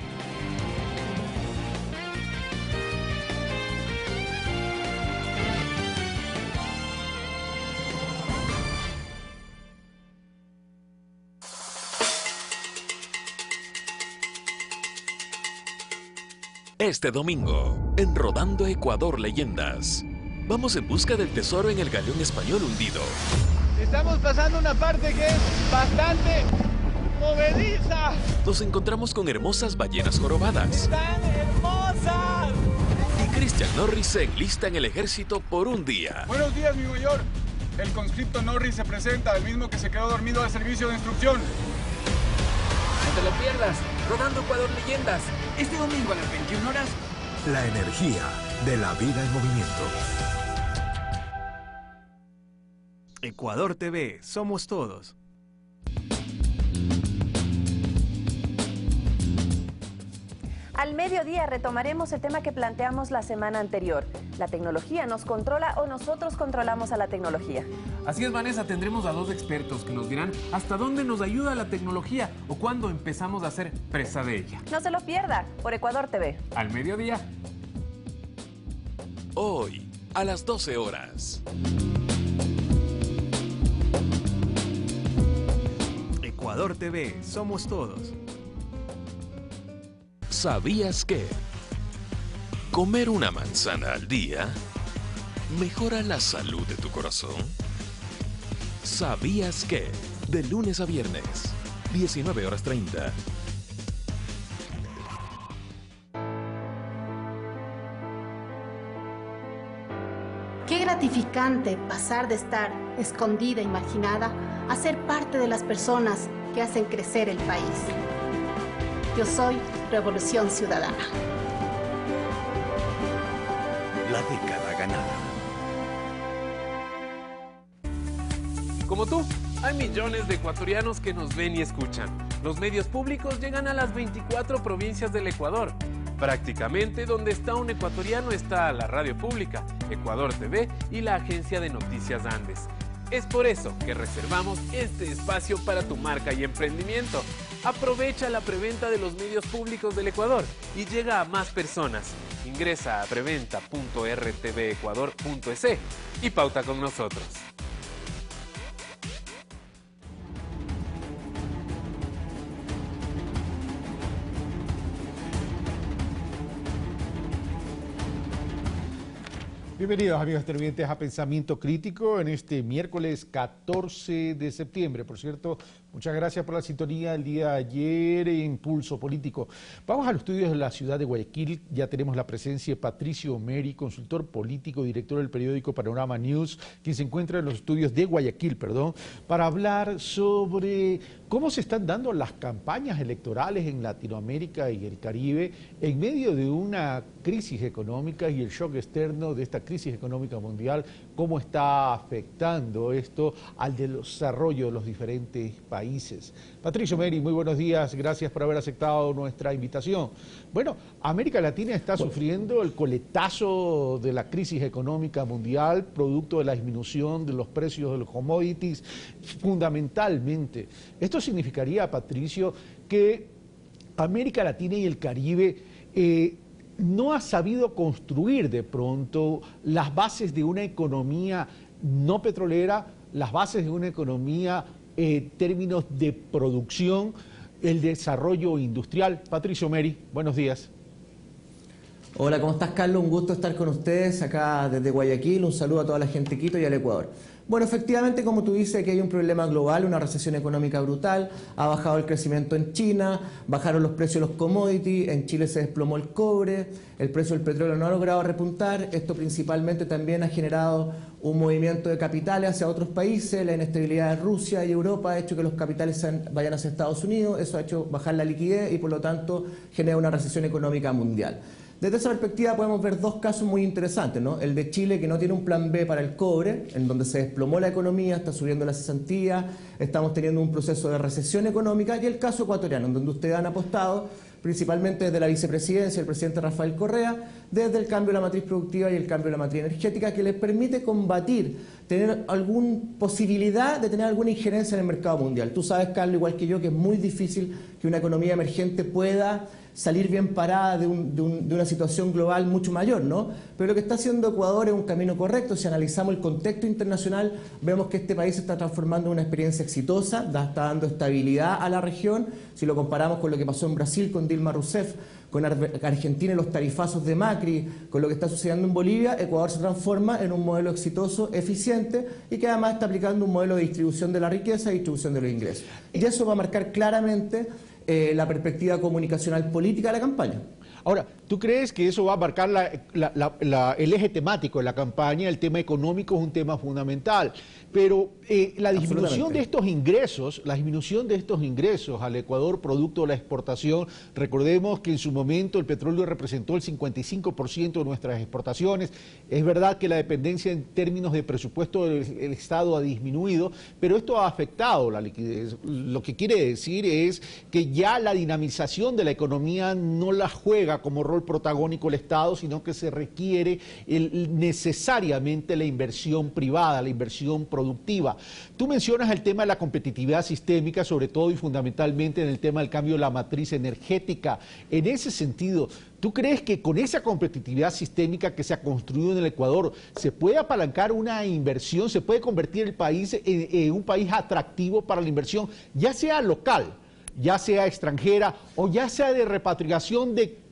Este domingo, en Rodando Ecuador Leyendas, vamos en busca del tesoro en el galeón español hundido. Estamos pasando una parte que es bastante movediza. Nos encontramos con hermosas ballenas jorobadas. ¡Están hermosas! Y Christian Norris se enlista en el ejército por un día. Buenos días, mi mayor. El conscripto Norris se presenta, el mismo que se quedó dormido al servicio de instrucción. No te lo pierdas, Rodando Ecuador Leyendas, este domingo a las 21 horas. La energía de la vida en movimiento. Ecuador TV, somos todos. Al mediodía retomaremos el tema que planteamos la semana anterior. ¿La tecnología nos controla o nosotros controlamos a la tecnología? Así es, Vanessa, tendremos a 2 expertos que nos dirán hasta dónde nos ayuda la tecnología o cuándo empezamos a ser presa de ella. No se lo pierda, por Ecuador TV. Al mediodía. Hoy, a las 12 horas. Ecuador TV, somos todos. ¿Sabías que comer una manzana al día mejora la salud de tu corazón? ¿Sabías que de lunes a viernes, 19:30? Qué gratificante pasar de estar escondida y marginada a ser parte de las personas que hacen crecer el país. Yo soy Revolución Ciudadana. La década ganada. Como tú, hay millones de ecuatorianos que nos ven y escuchan. Los medios públicos llegan a las 24 provincias del Ecuador. Prácticamente donde está un ecuatoriano está la radio pública, Ecuador TV y la agencia de noticias Andes. Es por eso que reservamos este espacio para tu marca y emprendimiento. Aprovecha la preventa de los medios públicos del Ecuador y llega a más personas. Ingresa a preventa.rtvecuador.es y pauta con nosotros. Bienvenidos, amigos televidentes, a Pensamiento Crítico en este miércoles 14 de septiembre. Por cierto, muchas gracias por la sintonía el día de ayer en Pulso Político. Vamos a los estudios de la ciudad de Guayaquil. Ya tenemos la presencia de Patricio Omeri, consultor político, director del periódico Panorama News, quien se encuentra en los estudios de Guayaquil, para hablar sobre cómo se están dando las campañas electorales en Latinoamérica y el Caribe en medio de una crisis económica y el shock externo de esta crisis crisis económica mundial, cómo está afectando esto al desarrollo de los diferentes países. Patricio Meri, muy buenos días, gracias por haber aceptado nuestra invitación. Bueno, América Latina está sufriendo el coletazo de la crisis económica mundial, producto de la disminución de los precios de los commodities, fundamentalmente. Esto significaría, Patricio, que América Latina y el Caribe no ha sabido construir de pronto las bases de una economía no petrolera, las bases de una economía en términos de producción, el desarrollo industrial. Patricio Meri, buenos días. Hola, ¿cómo estás, Carlos? Un gusto estar con ustedes acá desde Guayaquil. Un saludo a toda la gente de Quito y al Ecuador. Bueno, efectivamente, como tú dices, aquí hay un problema global, una recesión económica brutal, ha bajado el crecimiento en China, bajaron los precios de los commodities, en Chile se desplomó el cobre, el precio del petróleo no ha logrado repuntar, esto principalmente también ha generado un movimiento de capitales hacia otros países, la inestabilidad de Rusia y Europa ha hecho que los capitales vayan hacia Estados Unidos, eso ha hecho bajar la liquidez y por lo tanto genera una recesión económica mundial. Desde esa perspectiva podemos ver dos casos muy interesantes, ¿no? El de Chile, que no tiene un plan B para el cobre, en donde se desplomó la economía, está subiendo la cesantía, estamos teniendo un proceso de recesión económica, y el caso ecuatoriano, en donde ustedes han apostado, principalmente desde la vicepresidencia del presidente Rafael Correa, desde el cambio de la matriz productiva y el cambio de la matriz energética, que les permite combatir, tener alguna posibilidad de tener alguna injerencia en el mercado mundial. Tú sabes, Carlos, igual que yo, que es muy difícil que una economía emergente pueda salir bien parada de una situación global mucho mayor, ¿no? Pero lo que está haciendo Ecuador es un camino correcto. Si analizamos el contexto internacional, vemos que este país se está transformando en una experiencia exitosa, está dando estabilidad a la región. Si lo comparamos con lo que pasó en Brasil con Dilma Rousseff, con Argentina y los tarifazos de Macri, con lo que está sucediendo en Bolivia, Ecuador se transforma en un modelo exitoso, eficiente y que además está aplicando un modelo de distribución de la riqueza y distribución de los ingresos. Y eso va a marcar claramente la perspectiva comunicacional política de la campaña. Ahora, ¿tú crees que eso va a marcar el eje temático de la campaña? El tema económico es un tema fundamental, pero la disminución de estos ingresos, al Ecuador producto de la exportación, recordemos que en su momento el petróleo representó el 55% de nuestras exportaciones. Es verdad que la dependencia en términos de presupuesto del Estado ha disminuido, pero esto ha afectado la liquidez. Lo que quiere decir es que ya la dinamización de la economía no la juega como rol protagónico el Estado, sino que se requiere necesariamente la inversión privada, la inversión productiva. Tú mencionas el tema de la competitividad sistémica, sobre todo y fundamentalmente en el tema del cambio de la matriz energética. En ese sentido, ¿tú crees que con esa competitividad sistémica que se ha construido en el Ecuador se puede apalancar una inversión, se puede convertir el país en un país atractivo para la inversión, ya sea local, ya sea extranjera o ya sea de repatriación de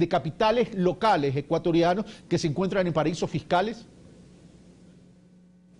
capitales locales ecuatorianos que se encuentran en paraísos fiscales?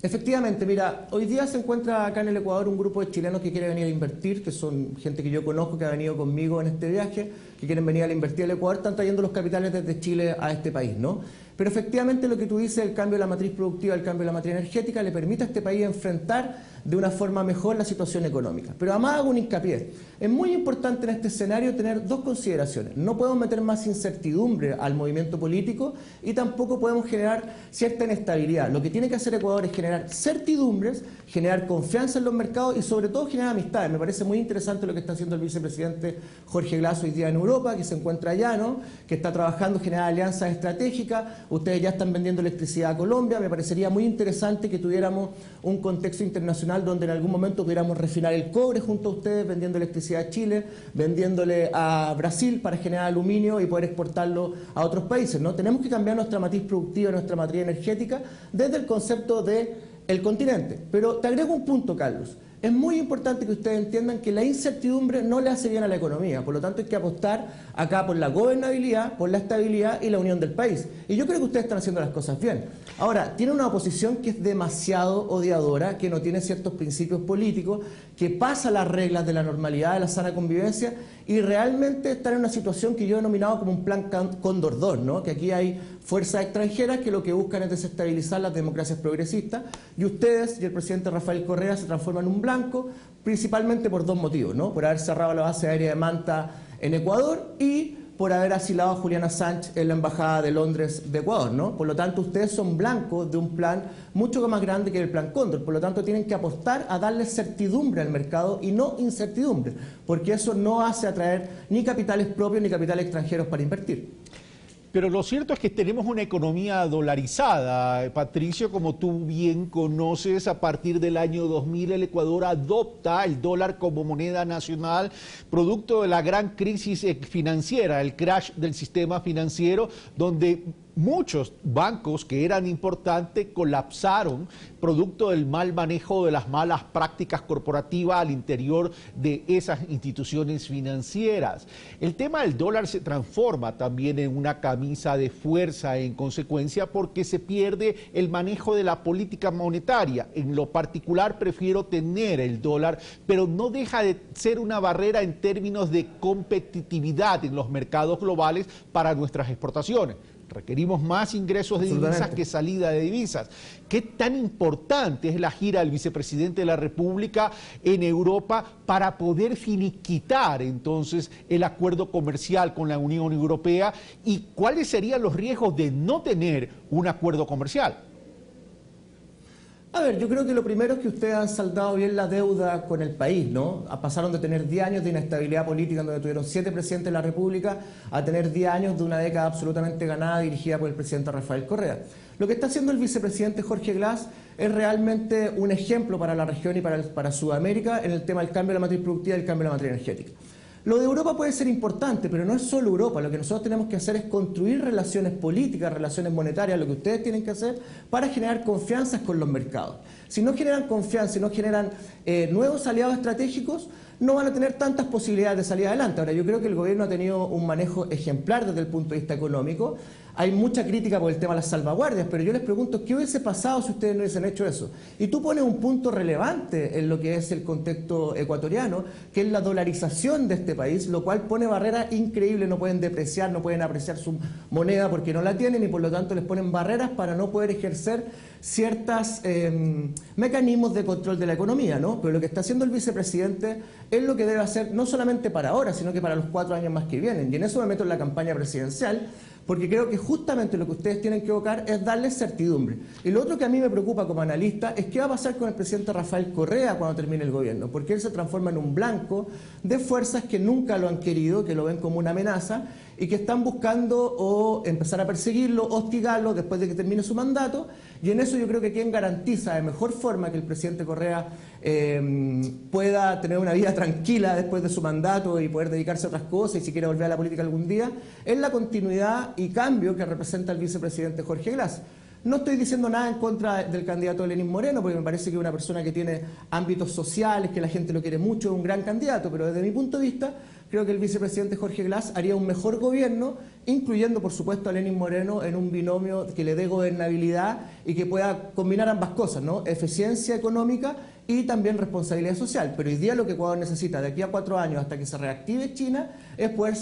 Efectivamente, mira, hoy día se encuentra acá en el Ecuador un grupo de chilenos que quiere venir a invertir, que son gente que yo conozco, que ha venido conmigo en este viaje, que quieren venir a invertir al Ecuador, están trayendo los capitales desde Chile a este país, ¿no? Pero efectivamente lo que tú dices, el cambio de la matriz productiva, el cambio de la matriz energética, le permite a este país enfrentar de una forma mejor la situación económica. Pero además hago un hincapié. Es muy importante en este escenario tener dos consideraciones. No podemos meter más incertidumbre al movimiento político y tampoco podemos generar cierta inestabilidad. Lo que tiene que hacer Ecuador es generar certidumbres, generar confianza en los mercados y sobre todo generar amistades. Me parece muy interesante lo que está haciendo el vicepresidente Jorge Glass hoy día en Europa, que se encuentra allá, ¿no? Que está trabajando en generar alianzas estratégicas. Ustedes ya están vendiendo electricidad a Colombia. Me parecería muy interesante que tuviéramos un contexto internacional donde en algún momento pudiéramos refinar el cobre junto a ustedes, vendiendo electricidad a Chile, vendiéndole a Brasil para generar aluminio y poder exportarlo a otros países, ¿no? Tenemos que cambiar nuestra matriz productiva, nuestra matriz energética desde el concepto del continente. Pero te agrego un punto, Carlos. Es muy importante que ustedes entiendan que la incertidumbre no le hace bien a la economía, por lo tanto hay que apostar acá por la gobernabilidad, por la estabilidad y la unión del país. Y yo creo que ustedes están haciendo las cosas bien. Ahora, tiene una oposición que es demasiado odiadora, que no tiene ciertos principios políticos, que pasa las reglas de la normalidad, de la sana convivencia, y realmente están en una situación que yo he denominado como un plan Cóndor 2, ¿no? Que aquí hay fuerzas extranjeras que lo que buscan es desestabilizar las democracias progresistas, y ustedes y el presidente Rafael Correa se transforman en un blanco, principalmente por dos motivos, ¿no? Por haber cerrado la base aérea de Manta en Ecuador y por haber asilado a Julian Assange en la Embajada de Londres de Ecuador, ¿no? Por lo tanto, ustedes son blancos de un plan mucho más grande que el Plan Cóndor. Por lo tanto, tienen que apostar a darle certidumbre al mercado y no incertidumbre, porque eso no hace atraer ni capitales propios ni capitales extranjeros para invertir. Pero lo cierto es que tenemos una economía dolarizada, Patricio, como tú bien conoces. A partir del año 2000 el Ecuador adopta el dólar como moneda nacional, producto de la gran crisis financiera, el crash del sistema financiero, donde muchos bancos que eran importantes colapsaron producto del mal manejo de las malas prácticas corporativas al interior de esas instituciones financieras. El tema del dólar se transforma también en una camisa de fuerza en consecuencia, porque se pierde el manejo de la política monetaria. En lo particular prefiero tener el dólar, pero no deja de ser una barrera en términos de competitividad en los mercados globales para nuestras exportaciones. Requerimos más ingresos de divisas que salida de divisas. ¿Qué tan importante es la gira del vicepresidente de la República en Europa para poder finiquitar entonces el acuerdo comercial con la Unión Europea? ¿Y cuáles serían los riesgos de no tener un acuerdo comercial? A ver, yo creo que lo primero es que ustedes han saldado bien la deuda con el país, ¿no? Pasaron de tener 10 años de inestabilidad política, donde tuvieron 7 presidentes de la República, a tener 10 años de una década absolutamente ganada dirigida por el presidente Rafael Correa. Lo que está haciendo el vicepresidente Jorge Glass es realmente un ejemplo para la región y para Sudamérica en el tema del cambio de la matriz productiva y el cambio de la matriz energética. Lo de Europa puede ser importante, pero no es solo Europa. Lo que nosotros tenemos que hacer es construir relaciones políticas, relaciones monetarias, lo que ustedes tienen que hacer para generar confianzas con los mercados. Si no generan confianza, si no generan nuevos aliados estratégicos, no van a tener tantas posibilidades de salir adelante. Ahora, yo creo que el gobierno ha tenido un manejo ejemplar desde el punto de vista económico. Hay mucha crítica por el tema de las salvaguardias, pero yo les pregunto, ¿qué hubiese pasado si ustedes no hubiesen hecho eso? Y tú pones un punto relevante en lo que es el contexto ecuatoriano, que es la dolarización de este país, lo cual pone barreras increíbles. No pueden depreciar, no pueden apreciar su moneda porque no la tienen, y por lo tanto les ponen barreras para no poder ejercer ciertos mecanismos de control de la economía, ¿no? Pero lo que está haciendo el vicepresidente es lo que debe hacer no solamente para ahora, sino que para los 4 años más que vienen. Y en eso me meto en la campaña presidencial, porque creo que justamente lo que ustedes tienen que buscar es darles certidumbre. Y lo otro que a mí me preocupa como analista es qué va a pasar con el presidente Rafael Correa cuando termine el gobierno, porque él se transforma en un blanco de fuerzas que nunca lo han querido, que lo ven como una amenaza y que están buscando o empezar a perseguirlo, hostigarlo después de que termine su mandato. Y en eso yo creo que quien garantiza de mejor forma que el presidente Correa pueda tener una vida tranquila después de su mandato y poder dedicarse a otras cosas, y si quiere volver a la política algún día, es la continuidad y cambio que representa el vicepresidente Jorge Glass. No estoy diciendo nada en contra del candidato Lenín Moreno, porque me parece que es una persona que tiene ámbitos sociales, que la gente lo quiere mucho, es un gran candidato, pero desde mi punto de vista creo que el vicepresidente Jorge Glass haría un mejor gobierno, incluyendo por supuesto a Lenín Moreno en un binomio que le dé gobernabilidad y que pueda combinar ambas cosas, ¿no? Eficiencia económica y también responsabilidad social. Pero hoy día lo que Ecuador necesita de aquí a 4 años hasta que se reactive China es poder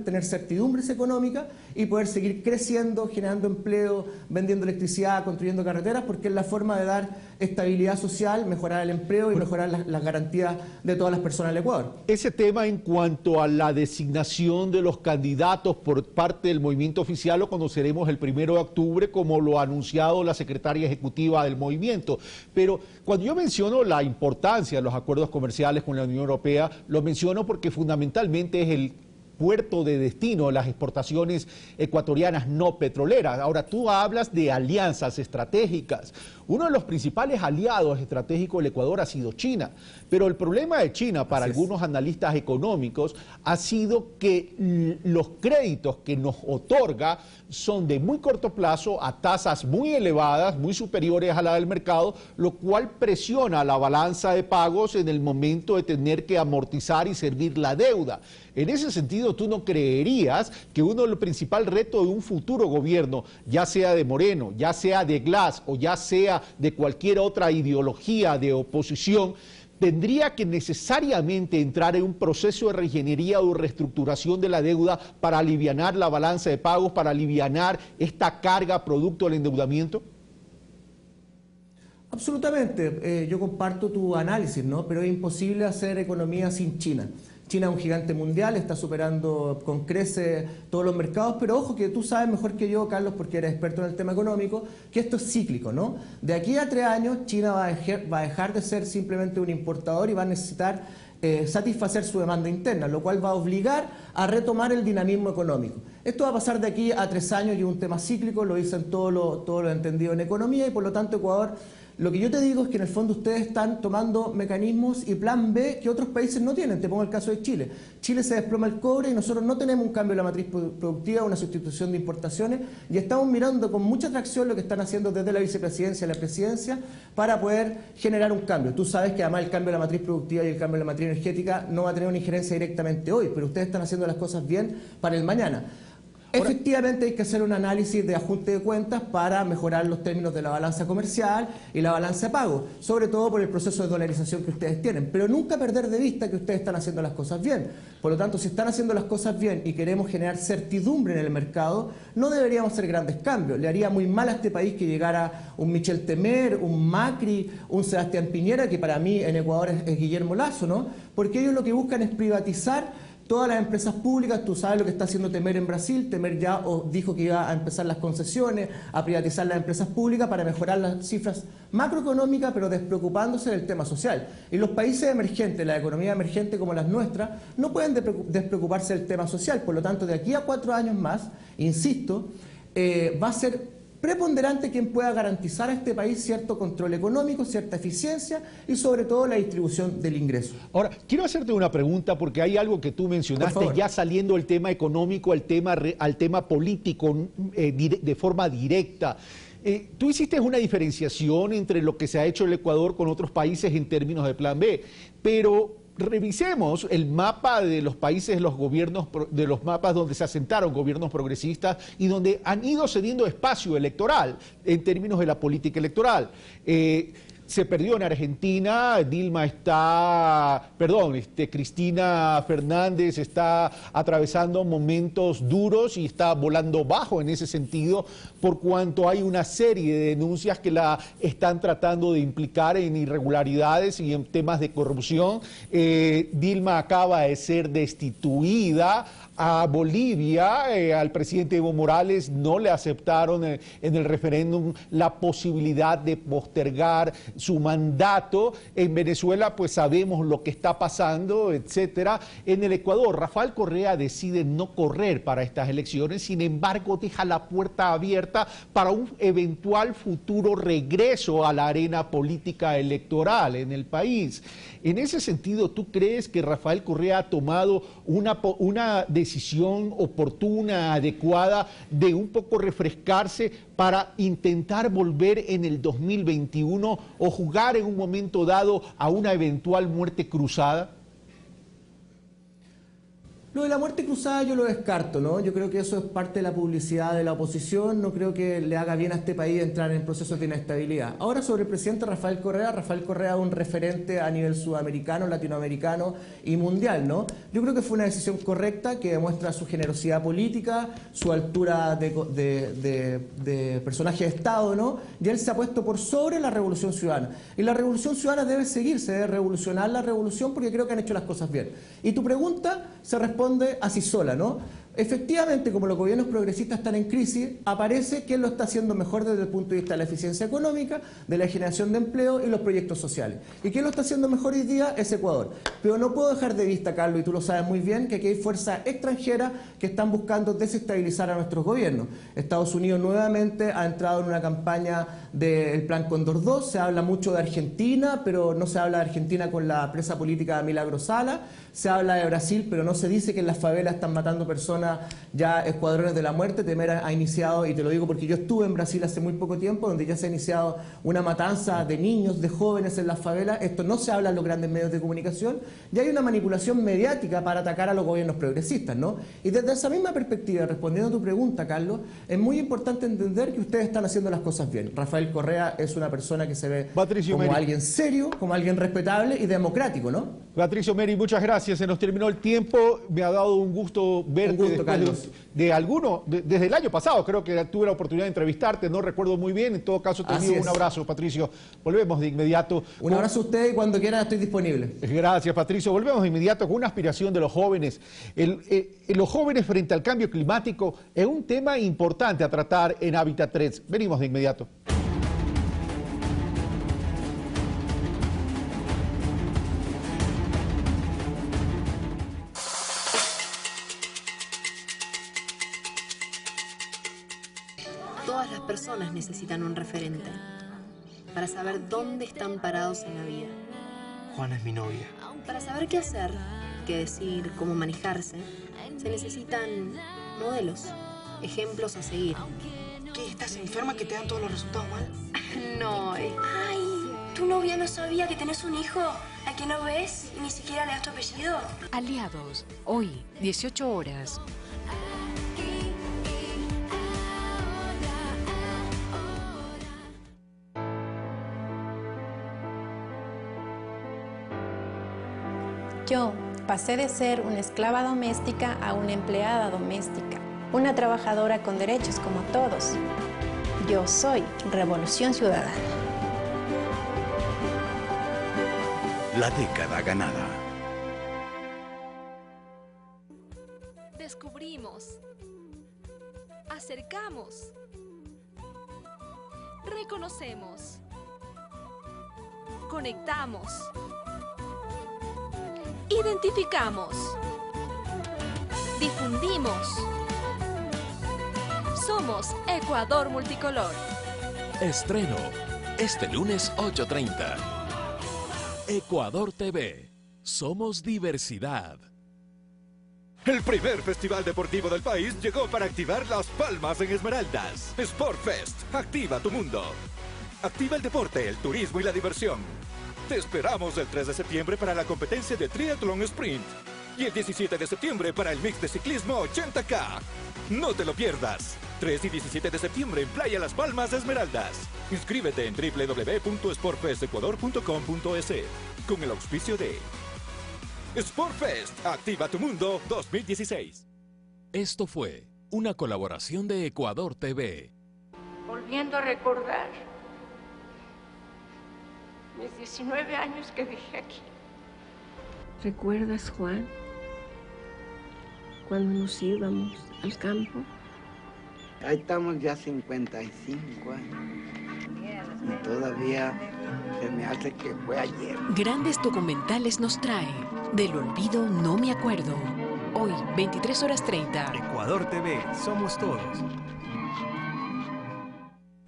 tener certidumbres económicas y poder seguir creciendo, generando empleo, vendiendo electricidad, construyendo carreteras, porque es la forma de dar estabilidad social, mejorar el empleo y mejorar las garantías de todas las personas del Ecuador. Ese tema en cuanto a la designación de los candidatos por parte del movimiento oficial lo conoceremos el 1 de octubre, como lo ha anunciado la secretaria ejecutiva del movimiento. Pero cuando yo menciono la importancia de los acuerdos comerciales con la Unión Europea, lo menciono porque fundamentalmente es el puerto de destino de las exportaciones ecuatorianas no petroleras. Ahora, tú hablas de alianzas estratégicas. Uno de los principales aliados estratégicos del Ecuador ha sido China, pero el problema de China para algunos analistas económicos ha sido que los créditos que nos otorga son de muy corto plazo a tasas muy elevadas, muy superiores a la del mercado, lo cual presiona la balanza de pagos en el momento de tener que amortizar y servir la deuda. En ese sentido, ¿tú no creerías que uno de los principales retos de un futuro gobierno, ya sea de Moreno, ya sea de Glass o ya sea de cualquier otra ideología de oposición, tendría que necesariamente entrar en un proceso de reingeniería o reestructuración de la deuda para alivianar la balanza de pagos, para alivianar esta carga producto del endeudamiento? Absolutamente, yo comparto tu análisis, ¿no? Pero es imposible hacer economía sin China. China es un gigante mundial, está superando con creces todos los mercados, pero ojo que tú sabes mejor que yo, Carlos, porque eres experto en el tema económico, que esto es cíclico, ¿no? De aquí a 3 años China va a dejar de ser simplemente un importador y va a necesitar satisfacer su demanda interna, lo cual va a obligar a retomar el dinamismo económico. Esto va a pasar de aquí a 3 años y es un tema cíclico, lo dicen todos los entendidos en economía, y por lo tanto Ecuador, lo que yo te digo es que en el fondo ustedes están tomando mecanismos y plan B que otros países no tienen. Te pongo el caso de Chile. Chile se desploma el cobre y nosotros no tenemos un cambio de la matriz productiva, una sustitución de importaciones, y estamos mirando con mucha atracción lo que están haciendo desde la vicepresidencia a la presidencia para poder generar un cambio. Tú sabes que además el cambio de la matriz productiva y el cambio de la matriz energética no va a tener una injerencia directamente hoy, pero ustedes están haciendo las cosas bien para el mañana. Efectivamente hay que hacer un análisis de ajuste de cuentas para mejorar los términos de la balanza comercial y la balanza de pago, sobre todo por el proceso de dolarización que ustedes tienen, pero nunca perder de vista que ustedes están haciendo las cosas bien. Por lo tanto, si están haciendo las cosas bien y queremos generar certidumbre en el mercado, no deberíamos hacer grandes cambios. Le haría muy mal a este país que llegara un Michel Temer, un Macri, un Sebastián Piñera, que para mí en Ecuador es Guillermo Lasso, ¿no? Porque ellos lo que buscan es privatizar todas las empresas públicas. Tú sabes lo que está haciendo Temer en Brasil. Temer ya dijo que iba a empezar las concesiones, a privatizar las empresas públicas para mejorar las cifras macroeconómicas, pero despreocupándose del tema social. Y los países emergentes, la economía emergente como las nuestras, no pueden despreocuparse del tema social. Por lo tanto, de aquí a 4 años más, insisto, va a ser preponderante quien pueda garantizar a este país cierto control económico, cierta eficiencia y sobre todo la distribución del ingreso. Ahora, quiero hacerte una pregunta porque hay algo que tú mencionaste ya saliendo del tema económico al tema político de forma directa. Tú hiciste una diferenciación entre lo que se ha hecho en el Ecuador con otros países en términos de plan B, pero revisemos el mapa de los países, los gobiernos, de los mapas donde se asentaron gobiernos progresistas y donde han ido cediendo espacio electoral en términos de la política electoral. Se perdió en Argentina, Cristina Fernández está atravesando momentos duros y está volando bajo en ese sentido, por cuanto hay una serie de denuncias que la están tratando de implicar en irregularidades y en temas de corrupción. Dilma acaba de ser destituida. A Bolivia, al presidente Evo Morales no le aceptaron en el referéndum la posibilidad de postergar su mandato. En Venezuela, pues sabemos lo que está pasando, etcétera. En el Ecuador, Rafael Correa decide no correr para estas elecciones, sin embargo, deja la puerta abierta para un eventual futuro regreso a la arena política electoral en el país. En ese sentido, ¿tú crees que Rafael Correa ha tomado una decisión oportuna, adecuada, de un poco refrescarse para intentar volver en el 2021 o jugar en un momento dado a una eventual muerte cruzada? Lo de la muerte cruzada yo lo descarto, ¿no? Yo creo que eso es parte de la publicidad de la oposición, no creo que le haga bien a este país entrar en procesos de inestabilidad. Ahora, sobre el presidente Rafael Correa es un referente a nivel sudamericano, latinoamericano y mundial, ¿no? Yo creo que fue una decisión correcta que demuestra su generosidad política, su altura de personaje de Estado, ¿no? Y él se ha puesto por sobre la revolución ciudadana. Y la revolución ciudadana debe seguirse, debe revolucionar la revolución porque creo que han hecho las cosas bien. Y tu pregunta se responde así sola, ¿no? Efectivamente, como los gobiernos progresistas están en crisis, aparece quién lo está haciendo mejor desde el punto de vista de la eficiencia económica, de la generación de empleo y los proyectos sociales. ¿Y quién lo está haciendo mejor hoy día? Es Ecuador. Pero no puedo dejar de vista, Carlos, y tú lo sabes muy bien, que aquí hay fuerzas extranjeras que están buscando desestabilizar a nuestros gobiernos. Estados Unidos nuevamente ha entrado en una campaña del Plan Cóndor 2, se habla mucho de Argentina, pero no se habla de Argentina con la presa política Milagro Sala, se habla de Brasil, pero no se dice que en las favelas están matando personas ya escuadrones de la muerte. Temer ha iniciado, y te lo digo porque yo estuve en Brasil hace muy poco tiempo, donde ya se ha iniciado una matanza de niños, de jóvenes en las favelas. Esto no se habla en los grandes medios de comunicación, y hay una manipulación mediática para atacar a los gobiernos progresistas, ¿no? Y desde esa misma perspectiva, respondiendo a tu pregunta, Carlos, es muy importante entender que ustedes están haciendo las cosas bien. Rafael Rafael Correa es una persona que se ve Patricio como Meri. alguien serio, como alguien respetable y democrático, ¿no? Patricio Meri, muchas gracias. Se nos terminó el tiempo. Me ha dado un gusto verte desde el año pasado. Creo que tuve la oportunidad de entrevistarte, no recuerdo muy bien. En todo caso, te envío un abrazo, Patricio. Volvemos de inmediato. Un abrazo a usted y cuando quiera estoy disponible. Gracias, Patricio. Volvemos de inmediato con una aspiración de los jóvenes. Los jóvenes frente al cambio climático es un tema importante a tratar en Hábitat 3. Venimos de inmediato. Todas las personas necesitan un referente para saber dónde están parados en la vida. Juana es mi novia. Para saber qué hacer, qué decir, cómo manejarse, se necesitan modelos, ejemplos a seguir. ¿Qué? ¿Estás enferma que te dan todos los resultados mal? No, Ay, ¿tu novia no sabía que tenés un hijo al que no ves y ni siquiera le das tu apellido? Aliados, hoy, 18 horas. Yo pasé de ser una esclava doméstica a una empleada doméstica, una trabajadora con derechos como todos. Yo soy Revolución Ciudadana. La década ganada. Descubrimos, acercamos, reconocemos, conectamos, identificamos, difundimos. Somos Ecuador Multicolor. Estreno este lunes 8:30. Ecuador TV. Somos diversidad. El primer festival deportivo del país llegó para activar las palmas en Esmeraldas. Sportfest, activa tu mundo. Activa el deporte, el turismo y la diversión. Te esperamos el 3 de septiembre para la competencia de Triathlon Sprint y el 17 de septiembre para el mix de ciclismo 80K. No te lo pierdas. 3 y 17 de septiembre en Playa Las Palmas, Esmeraldas. Inscríbete en www.sportfestecuador.com.es con el auspicio de Sportfest, activa tu mundo 2016. Esto fue una colaboración de Ecuador TV. Volviendo a recordar mis 19 años que dejé aquí. ¿Recuerdas, Juan, cuando nos íbamos al campo? Ahí estamos ya 55 años. Y todavía se me hace que fue ayer. Grandes documentales nos trae Del olvido no me acuerdo. Hoy, 23:30. Ecuador TV, somos todos.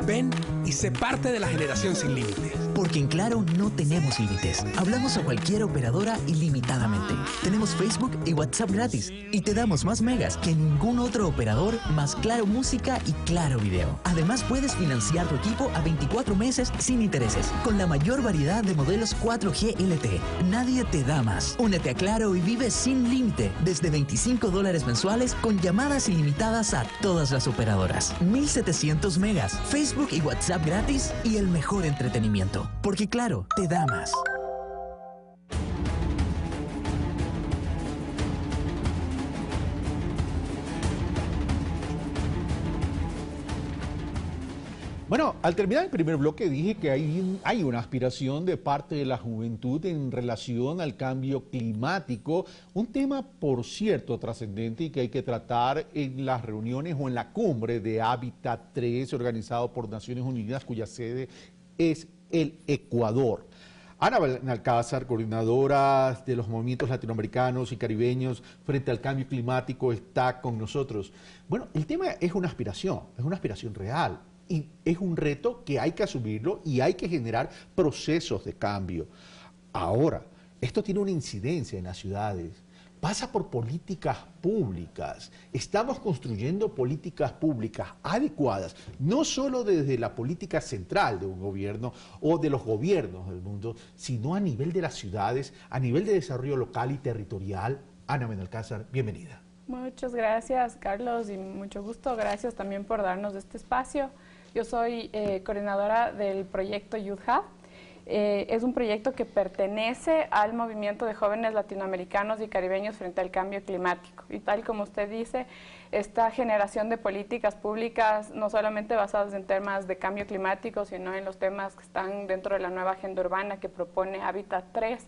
Ven y sé parte de la generación sin límites. Porque en Claro no tenemos límites. Hablamos a cualquier operadora ilimitadamente. Tenemos Facebook y WhatsApp gratis. Y te damos más megas que ningún otro operador, más Claro Música y Claro Video. Además, puedes financiar tu equipo a 24 meses sin intereses. Con la mayor variedad de modelos 4G LTE. Nadie te da más. Únete a Claro y vive sin límite. Desde $25 mensuales con llamadas ilimitadas a todas las operadoras. 1700 megas. Facebook y WhatsApp gratis y el mejor entretenimiento. Porque Claro, te da más. Bueno, al terminar el primer bloque dije que hay una aspiración de parte de la juventud en relación al cambio climático, un tema, por cierto, trascendente y que hay que tratar en las reuniones o en la cumbre de Hábitat 3, organizado por Naciones Unidas, cuya sede es el Ecuador. Ana Benalcázar, coordinadora de los movimientos latinoamericanos y caribeños frente al cambio climático, está con nosotros. Bueno, el tema es una aspiración real. Y es un reto que hay que asumirlo y hay que generar procesos de cambio. Ahora, esto tiene una incidencia en las ciudades, pasa por políticas públicas. Estamos construyendo políticas públicas adecuadas, no solo desde la política central de un gobierno o de los gobiernos del mundo, sino a nivel de las ciudades, a nivel de desarrollo local y territorial. Ana Benalcázar, bienvenida. Muchas gracias, Carlos, y mucho gusto. Gracias también por darnos este espacio. Yo soy coordinadora del proyecto Youth Hub. Es un proyecto que pertenece al movimiento de jóvenes latinoamericanos y caribeños frente al cambio climático. Y tal como usted dice, esta generación de políticas públicas, no solamente basadas en temas de cambio climático, sino en los temas que están dentro de la nueva agenda urbana que propone Hábitat 3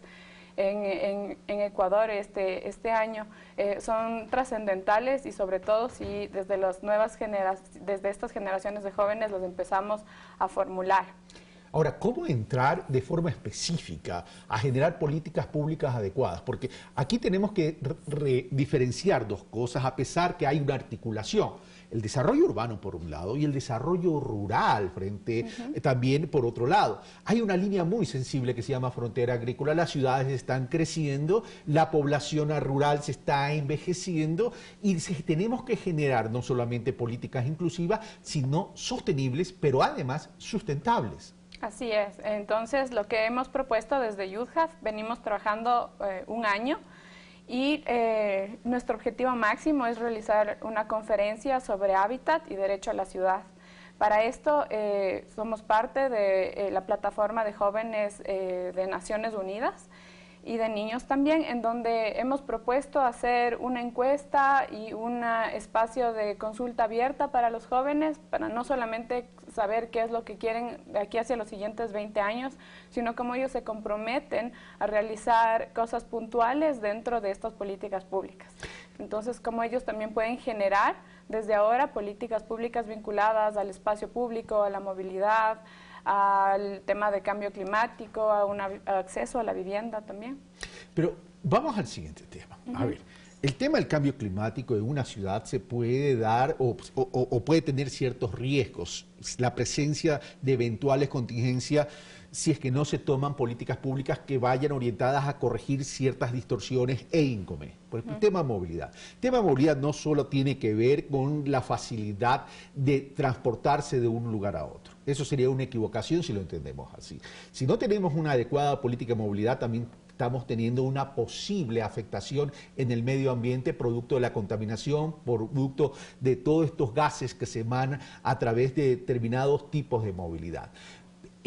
en Ecuador este año, son trascendentales y sobre todo si desde desde estas generaciones de jóvenes los empezamos a formular. Ahora, ¿cómo entrar de forma específica a generar políticas públicas adecuadas? Porque aquí tenemos que diferenciar dos cosas, a pesar que hay una articulación. El desarrollo urbano por un lado y el desarrollo rural también por otro lado. Hay una línea muy sensible que se llama frontera agrícola. Las ciudades están creciendo, la población rural se está envejeciendo y tenemos que generar no solamente políticas inclusivas, sino sostenibles, pero además sustentables. Así es. Entonces, lo que hemos propuesto desde Youth Hub, venimos trabajando un año y nuestro objetivo máximo es realizar una conferencia sobre hábitat y derecho a la ciudad. Para esto, somos parte de la plataforma de jóvenes de Naciones Unidas y de niños también, en donde hemos propuesto hacer una encuesta y un espacio de consulta abierta para los jóvenes, para no solamente saber qué es lo que quieren de aquí hacia los siguientes 20 años, sino cómo ellos se comprometen a realizar cosas puntuales dentro de estas políticas públicas. Entonces, cómo ellos también pueden generar desde ahora políticas públicas vinculadas al espacio público, a la movilidad, al tema de cambio climático, al acceso a la vivienda también. Pero vamos al siguiente tema. A ver, el tema del cambio climático en una ciudad se puede dar o puede tener ciertos riesgos. La presencia de eventuales contingencias si es que no se toman políticas públicas que vayan orientadas a corregir ciertas distorsiones e inconvenientes. Por ejemplo, el tema de movilidad. El tema de movilidad no solo tiene que ver con la facilidad de transportarse de un lugar a otro. Eso sería una equivocación si lo entendemos así. Si no tenemos una adecuada política de movilidad, también estamos teniendo una posible afectación en el medio ambiente producto de la contaminación, producto de todos estos gases que se emanan a través de determinados tipos de movilidad.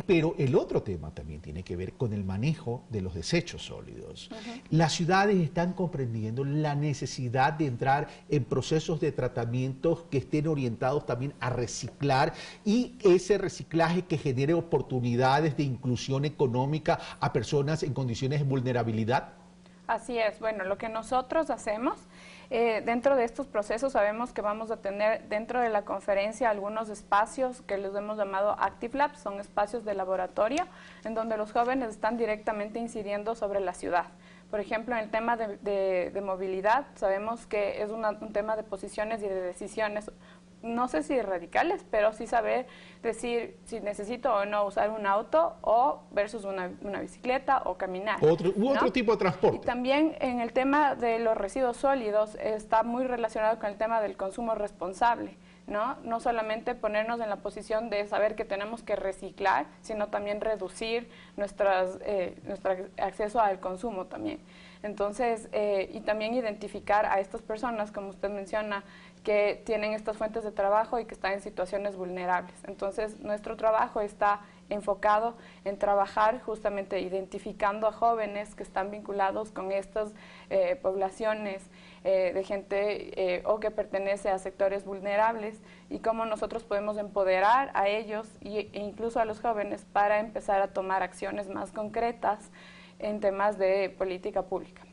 Pero el otro tema también tiene que ver con el manejo de los desechos sólidos. Las ciudades están comprendiendo la necesidad de entrar en procesos de tratamientos que estén orientados también a reciclar y ese reciclaje que genere oportunidades de inclusión económica a personas en condiciones de vulnerabilidad. Así es. Bueno, lo que nosotros hacemos dentro de estos procesos sabemos que vamos a tener dentro de la conferencia algunos espacios que les hemos llamado Active Labs, son espacios de laboratorio en donde los jóvenes están directamente incidiendo sobre la ciudad. Por ejemplo, en el tema de movilidad sabemos que es un tema de posiciones y de decisiones, no sé si radicales, pero sí saber decir si necesito o no usar un auto o versus una bicicleta o caminar. Otro tipo de transporte. Y también en el tema de los residuos sólidos está muy relacionado con el tema del consumo responsable, ¿no? No solamente ponernos en la posición de saber que tenemos que reciclar, sino también reducir nuestro acceso al consumo también. Entonces, y también identificar a estas personas, como usted menciona, que tienen estas fuentes de trabajo y que están en situaciones vulnerables. Entonces, nuestro trabajo está enfocado en trabajar justamente identificando a jóvenes que están vinculados con estas poblaciones de gente o que pertenece a sectores vulnerables y cómo nosotros podemos empoderar a ellos e incluso a los jóvenes para empezar a tomar acciones más concretas en temas de política pública.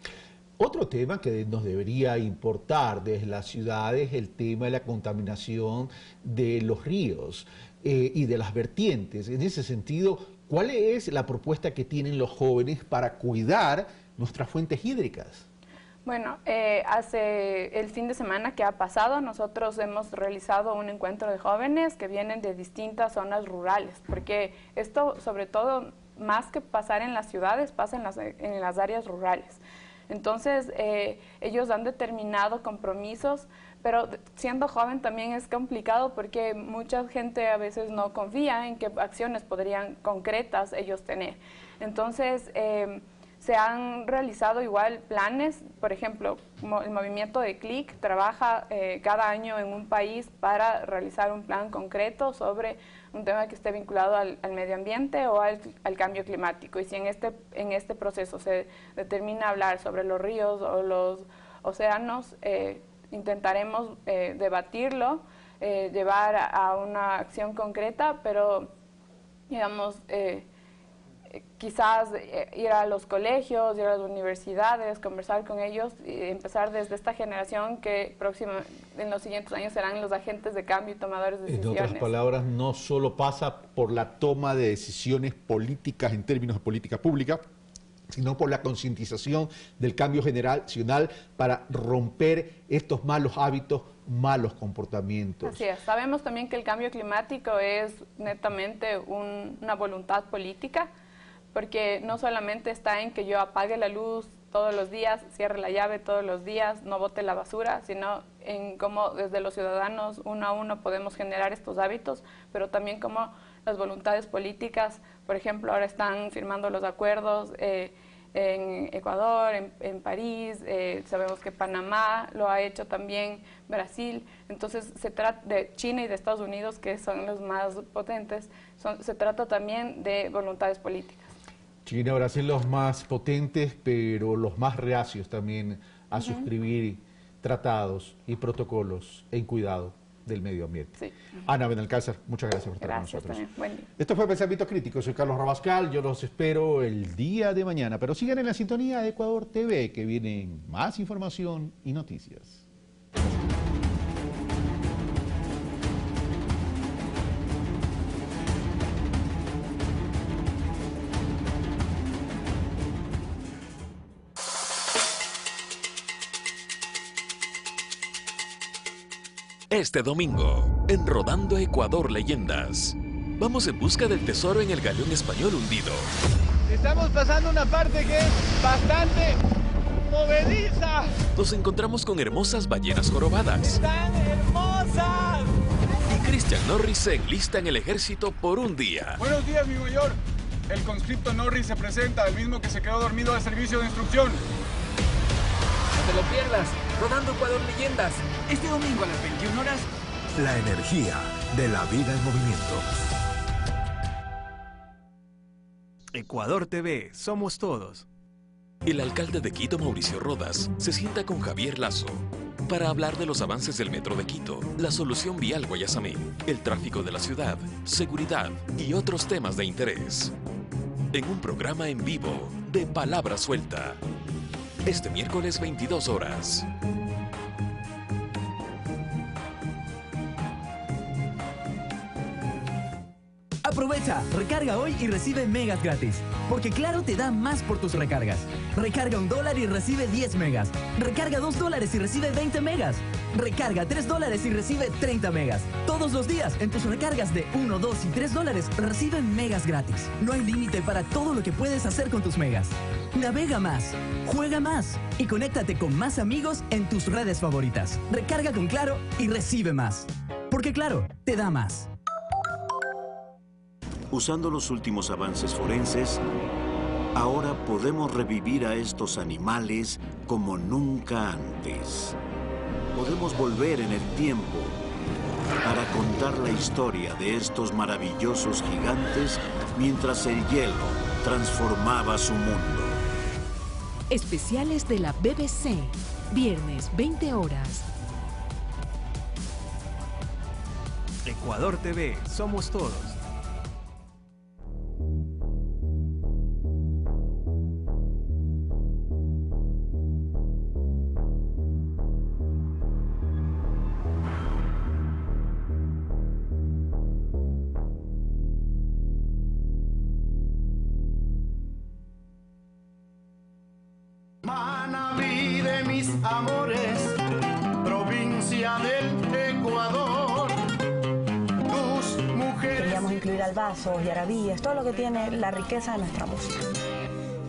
Otro tema que nos debería importar desde las ciudades es el tema de la contaminación de los ríos y de las vertientes. En ese sentido, ¿cuál es la propuesta que tienen los jóvenes para cuidar nuestras fuentes hídricas? Bueno, hace el fin de semana que ha pasado, nosotros hemos realizado un encuentro de jóvenes que vienen de distintas zonas rurales, porque esto, sobre todo, más que pasar en las ciudades, pasa en las áreas rurales. Entonces, ellos han determinado compromisos, pero siendo joven también es complicado porque mucha gente a veces no confía en qué acciones podrían concretas ellos tener. Entonces, Se han realizado igual planes, por ejemplo, el movimiento de CLIC trabaja cada año en un país para realizar un plan concreto sobre un tema que esté vinculado al medio ambiente o al cambio climático. Y si en este proceso se determina hablar sobre los ríos o los océanos, intentaremos debatirlo, llevar a una acción concreta, pero digamos, quizás ir a los colegios, ir a las universidades, conversar con ellos y empezar desde esta generación que en los siguientes años serán los agentes de cambio y tomadores de decisiones. En otras palabras, no solo pasa por la toma de decisiones políticas en términos de política pública, sino por la concientización del cambio generacional para romper estos malos hábitos, malos comportamientos. Así es. Sabemos también que el cambio climático es netamente una voluntad política, porque no solamente está en que yo apague la luz todos los días, cierre la llave todos los días, no bote la basura, sino en cómo desde los ciudadanos uno a uno podemos generar estos hábitos, pero también cómo las voluntades políticas, por ejemplo, ahora están firmando los acuerdos en Ecuador, en París, sabemos que Panamá lo ha hecho también, Brasil. Entonces se trata de China y de Estados Unidos, que son los más potentes, se trata también de voluntades políticas. China y Brasil los más potentes, pero los más reacios también a suscribir tratados y protocolos en cuidado del medio ambiente. Sí. Ana Benalcázar, muchas gracias por estar con nosotros. También. Buen día. Esto fue Pensamiento Crítico, soy Carlos Rabascal, yo los espero el día de mañana, pero sigan en la sintonía de Ecuador TV, que vienen más información y noticias. Este domingo, en Rodando Ecuador Leyendas, vamos en busca del tesoro en el galeón español hundido. Estamos pasando una parte que es bastante movediza. Nos encontramos con hermosas ballenas jorobadas. ¡Están hermosas! Y Christian Norris se enlista en el ejército por un día. Buenos días, mi mayor. El conscripto Norris se presenta, el mismo que se quedó dormido al servicio de instrucción. No te lo pierdas, Rodando Ecuador Leyendas, este domingo a las 21 horas. La energía de la vida en movimiento. Ecuador TV, somos todos. El alcalde de Quito, Mauricio Rodas, se sienta con Javier Lazo para hablar de los avances del metro de Quito, la solución vial Guayasamín, el tráfico de la ciudad, seguridad y otros temas de interés. En un programa en vivo de Palabra Suelta. Este miércoles 22 horas. Aprovecha, recarga hoy y recibe megas gratis. Porque Claro te da más por tus recargas. Recarga $1 y recibe 10 megas. Recarga $2 y recibe 20 megas. Recarga $3 y recibe 30 megas. Todos los días, en tus recargas de $1, $2 y $3, reciben megas gratis. No hay límite para todo lo que puedes hacer con tus megas. Navega más, juega más y conéctate con más amigos en tus redes favoritas. Recarga con Claro y recibe más. Porque Claro te da más. Usando los últimos avances forenses, ahora podemos revivir a estos animales como nunca antes. Podemos volver en el tiempo para contar la historia de estos maravillosos gigantes mientras el hielo transformaba su mundo. Especiales de la BBC, viernes 20 horas. Ecuador TV, somos todos. Manabí de mis amores, provincia del Ecuador. Tus mujeres. Queríamos incluir albazos y arabíes, todo lo que tiene la riqueza de nuestra música.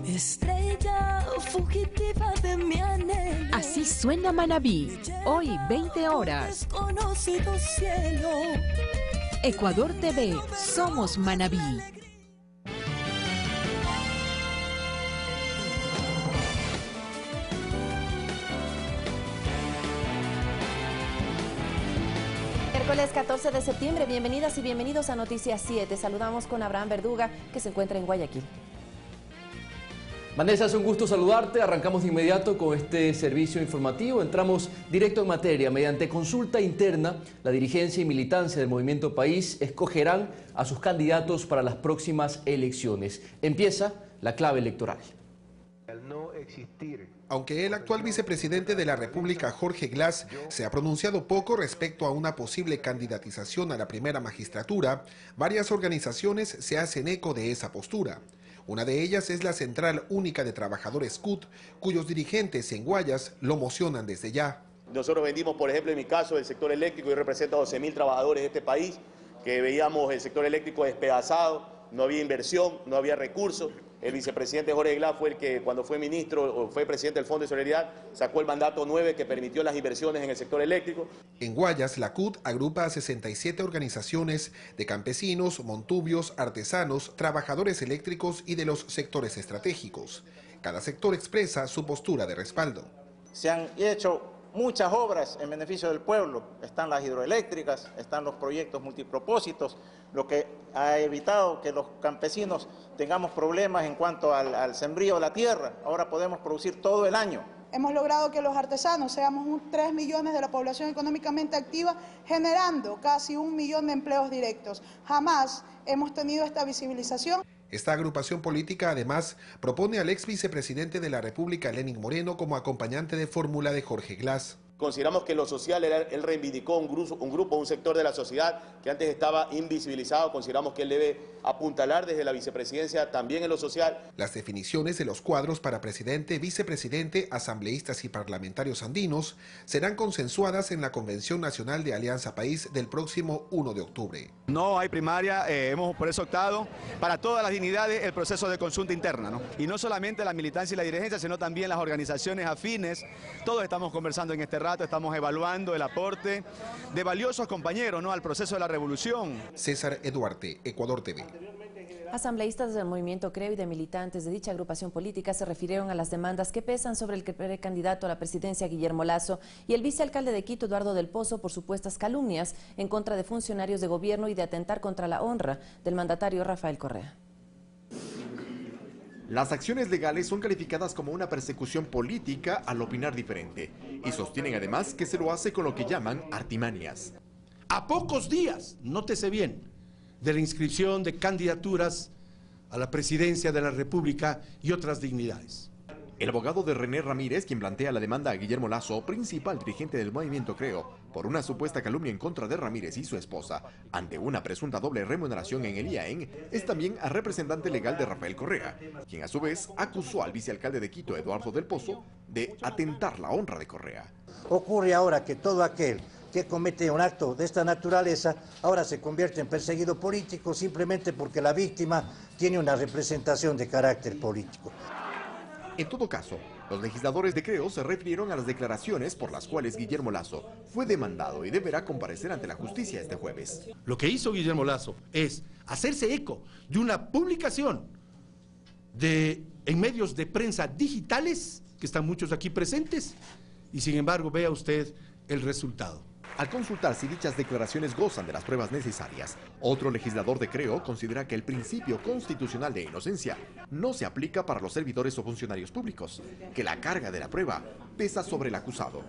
Estrella fugitiva de mi anhelo. Así suena Manabí, hoy 20 horas. Desconocido cielo. Ecuador TV, somos Manabí. Miércoles 14 de septiembre, bienvenidas y bienvenidos a Noticias 7. Saludamos con Abraham Verduga, que se encuentra en Guayaquil. Vanessa, es un gusto saludarte. Arrancamos de inmediato con este servicio informativo. Entramos directo en materia. Mediante consulta interna, la dirigencia y militancia del Movimiento País escogerán a sus candidatos para las próximas elecciones. Empieza la clave electoral. Aunque el actual vicepresidente de la República, Jorge Glass, se ha pronunciado poco respecto a una posible candidatización a la primera magistratura, varias organizaciones se hacen eco de esa postura. Una de ellas es la Central Única de Trabajadores CUT, cuyos dirigentes en Guayas lo mocionan desde ya. Nosotros vendimos, por ejemplo, en mi caso, el sector eléctrico, yo represento a 12.000 trabajadores de este país, que veíamos el sector eléctrico despedazado, no había inversión, no había recursos. El vicepresidente Jorge Glass fue el que, cuando fue ministro o fue presidente del Fondo de Solidaridad, sacó el mandato 9 que permitió las inversiones en el sector eléctrico. En Guayas, la CUT agrupa a 67 organizaciones de campesinos, montubios, artesanos, trabajadores eléctricos y de los sectores estratégicos. Cada sector expresa su postura de respaldo. Se han hecho muchas obras en beneficio del pueblo. Están las hidroeléctricas, están los proyectos multipropósitos, lo que ha evitado que los campesinos tengamos problemas en cuanto al sembrío de la tierra. Ahora podemos producir todo el año. Hemos logrado que los artesanos seamos 3 millones de la población económicamente activa, generando casi 1 millón de empleos directos. Jamás hemos tenido esta visibilización. Esta agrupación política, además, propone al ex vicepresidente de la República, Lenín Moreno, como acompañante de fórmula de Jorge Glass. Consideramos que lo social, él reivindicó un grupo, un sector de la sociedad que antes estaba invisibilizado. Consideramos que él debe apuntalar desde la vicepresidencia también en lo social. Las definiciones de los cuadros para presidente, vicepresidente, asambleístas y parlamentarios andinos serán consensuadas en la Convención Nacional de Alianza País del próximo 1 de octubre. No hay primaria, hemos por eso optado para todas las dignidades el proceso de consulta interna, ¿no? Y no solamente la militancia y la dirigencia, sino también las organizaciones afines. Todos estamos conversando en este rato, estamos evaluando el aporte de valiosos compañeros, ¿no?, al proceso de la revolución. César Eduarte, Ecuador TV. Asambleístas del movimiento CREO y de militantes de dicha agrupación política se refirieron a las demandas que pesan sobre el precandidato a la presidencia, Guillermo Lasso, y el vicealcalde de Quito, Eduardo del Pozo, por supuestas calumnias en contra de funcionarios de gobierno y de atentar contra la honra del mandatario Rafael Correa. Las acciones legales son calificadas como una persecución política al opinar diferente y sostienen además que se lo hace con lo que llaman artimañas. A pocos días, nótese bien, de la inscripción de candidaturas a la presidencia de la República y otras dignidades. El abogado de René Ramírez, quien plantea la demanda a Guillermo Lasso, principal dirigente del movimiento CREO, por una supuesta calumnia en contra de Ramírez y su esposa, ante una presunta doble remuneración en el IAEN, es también al representante legal de Rafael Correa, quien a su vez acusó al vicealcalde de Quito, Eduardo del Pozo, de atentar la honra de Correa. Ocurre ahora que todo aquel que comete un acto de esta naturaleza ahora se convierte en perseguido político simplemente porque la víctima tiene una representación de carácter político. En todo caso, los legisladores de CREO se refirieron a las declaraciones por las cuales Guillermo Lasso fue demandado y deberá comparecer ante la justicia este jueves. Lo que hizo Guillermo Lasso es hacerse eco de una publicación en medios de prensa digitales, que están muchos aquí presentes, y sin embargo vea usted el resultado. Al consultar si dichas declaraciones gozan de las pruebas necesarias, otro legislador de CREO considera que el principio constitucional de inocencia no se aplica para los servidores o funcionarios públicos, que la carga de la prueba pesa sobre el acusado.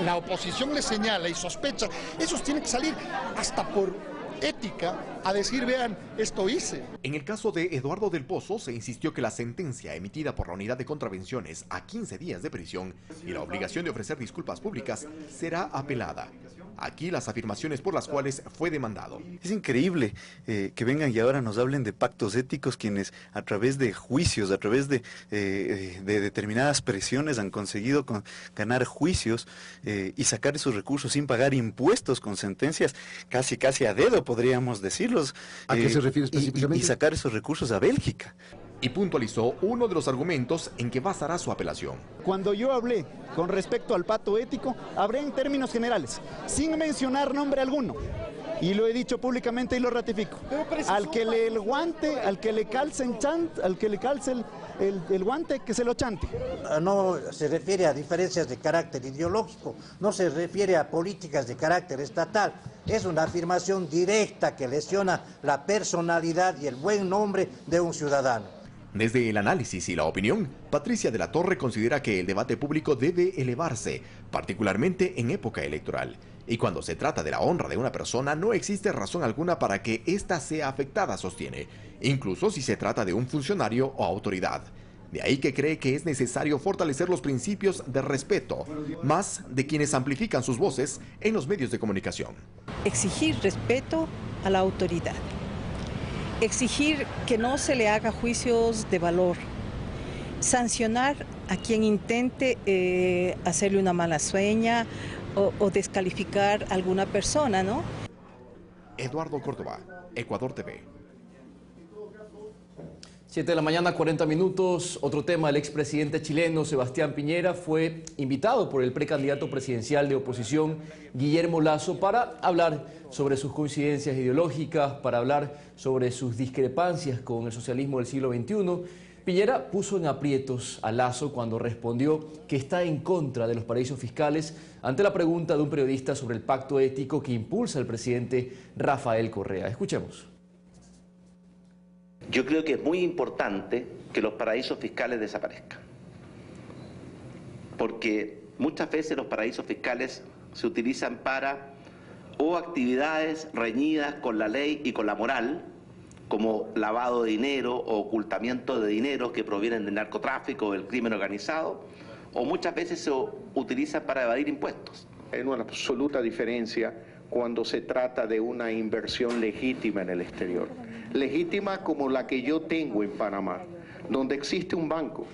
La oposición le señala y sospecha, esos tienen que salir hasta por ética a decir, vean, esto hice. En el caso de Eduardo del Pozo se insistió que la sentencia emitida por la unidad de contravenciones a 15 días de prisión y la obligación de ofrecer disculpas públicas será apelada. Aquí las afirmaciones por las cuales fue demandado. Es increíble que vengan y ahora nos hablen de pactos éticos quienes a través de juicios, a través de determinadas presiones han conseguido ganar juicios y sacar esos recursos sin pagar impuestos con sentencias casi a dedo, podríamos decirlos. ¿A qué se refiere específicamente? Y sacar esos recursos a Bélgica. Y puntualizó uno de los argumentos en que basará su apelación. Cuando yo hablé con respecto al pacto ético, hablé en términos generales, sin mencionar nombre alguno. Y lo he dicho públicamente y lo ratifico. Al que le calce el guante, que se lo chante. No se refiere a diferencias de carácter ideológico, no se refiere a políticas de carácter estatal. Es una afirmación directa que lesiona la personalidad y el buen nombre de un ciudadano. Desde el análisis y la opinión, Patricia de la Torre considera que el debate público debe elevarse, particularmente en época electoral. Y cuando se trata de la honra de una persona, no existe razón alguna para que ésta sea afectada, sostiene, incluso si se trata de un funcionario o autoridad. De ahí que cree que es necesario fortalecer los principios de respeto, más de quienes amplifican sus voces en los medios de comunicación. Exigir respeto a la autoridad. Exigir que no se le haga juicios de valor, sancionar a quien intente hacerle una mala seña o descalificar a alguna persona, ¿no? Eduardo Córdoba, Ecuador TV. 7 de la mañana, 40 minutos. Otro tema, el expresidente chileno Sebastián Piñera fue invitado por el precandidato presidencial de oposición Guillermo Lasso para hablar sobre sus coincidencias ideológicas, para hablar sobre sus discrepancias con el socialismo del siglo XXI. Piñera puso en aprietos a Lasso cuando respondió que está en contra de los paraísos fiscales ante la pregunta de un periodista sobre el pacto ético que impulsa el presidente Rafael Correa. Escuchemos. Yo creo que es muy importante que los paraísos fiscales desaparezcan, porque muchas veces los paraísos fiscales se utilizan para actividades reñidas con la ley y con la moral, como lavado de dinero o ocultamiento de dinero que provienen del narcotráfico o del crimen organizado, o muchas veces se utilizan para evadir impuestos. Hay una absoluta diferencia cuando se trata de una inversión legítima en el exterior. Legítima como la que yo tengo en Panamá, donde existe un banco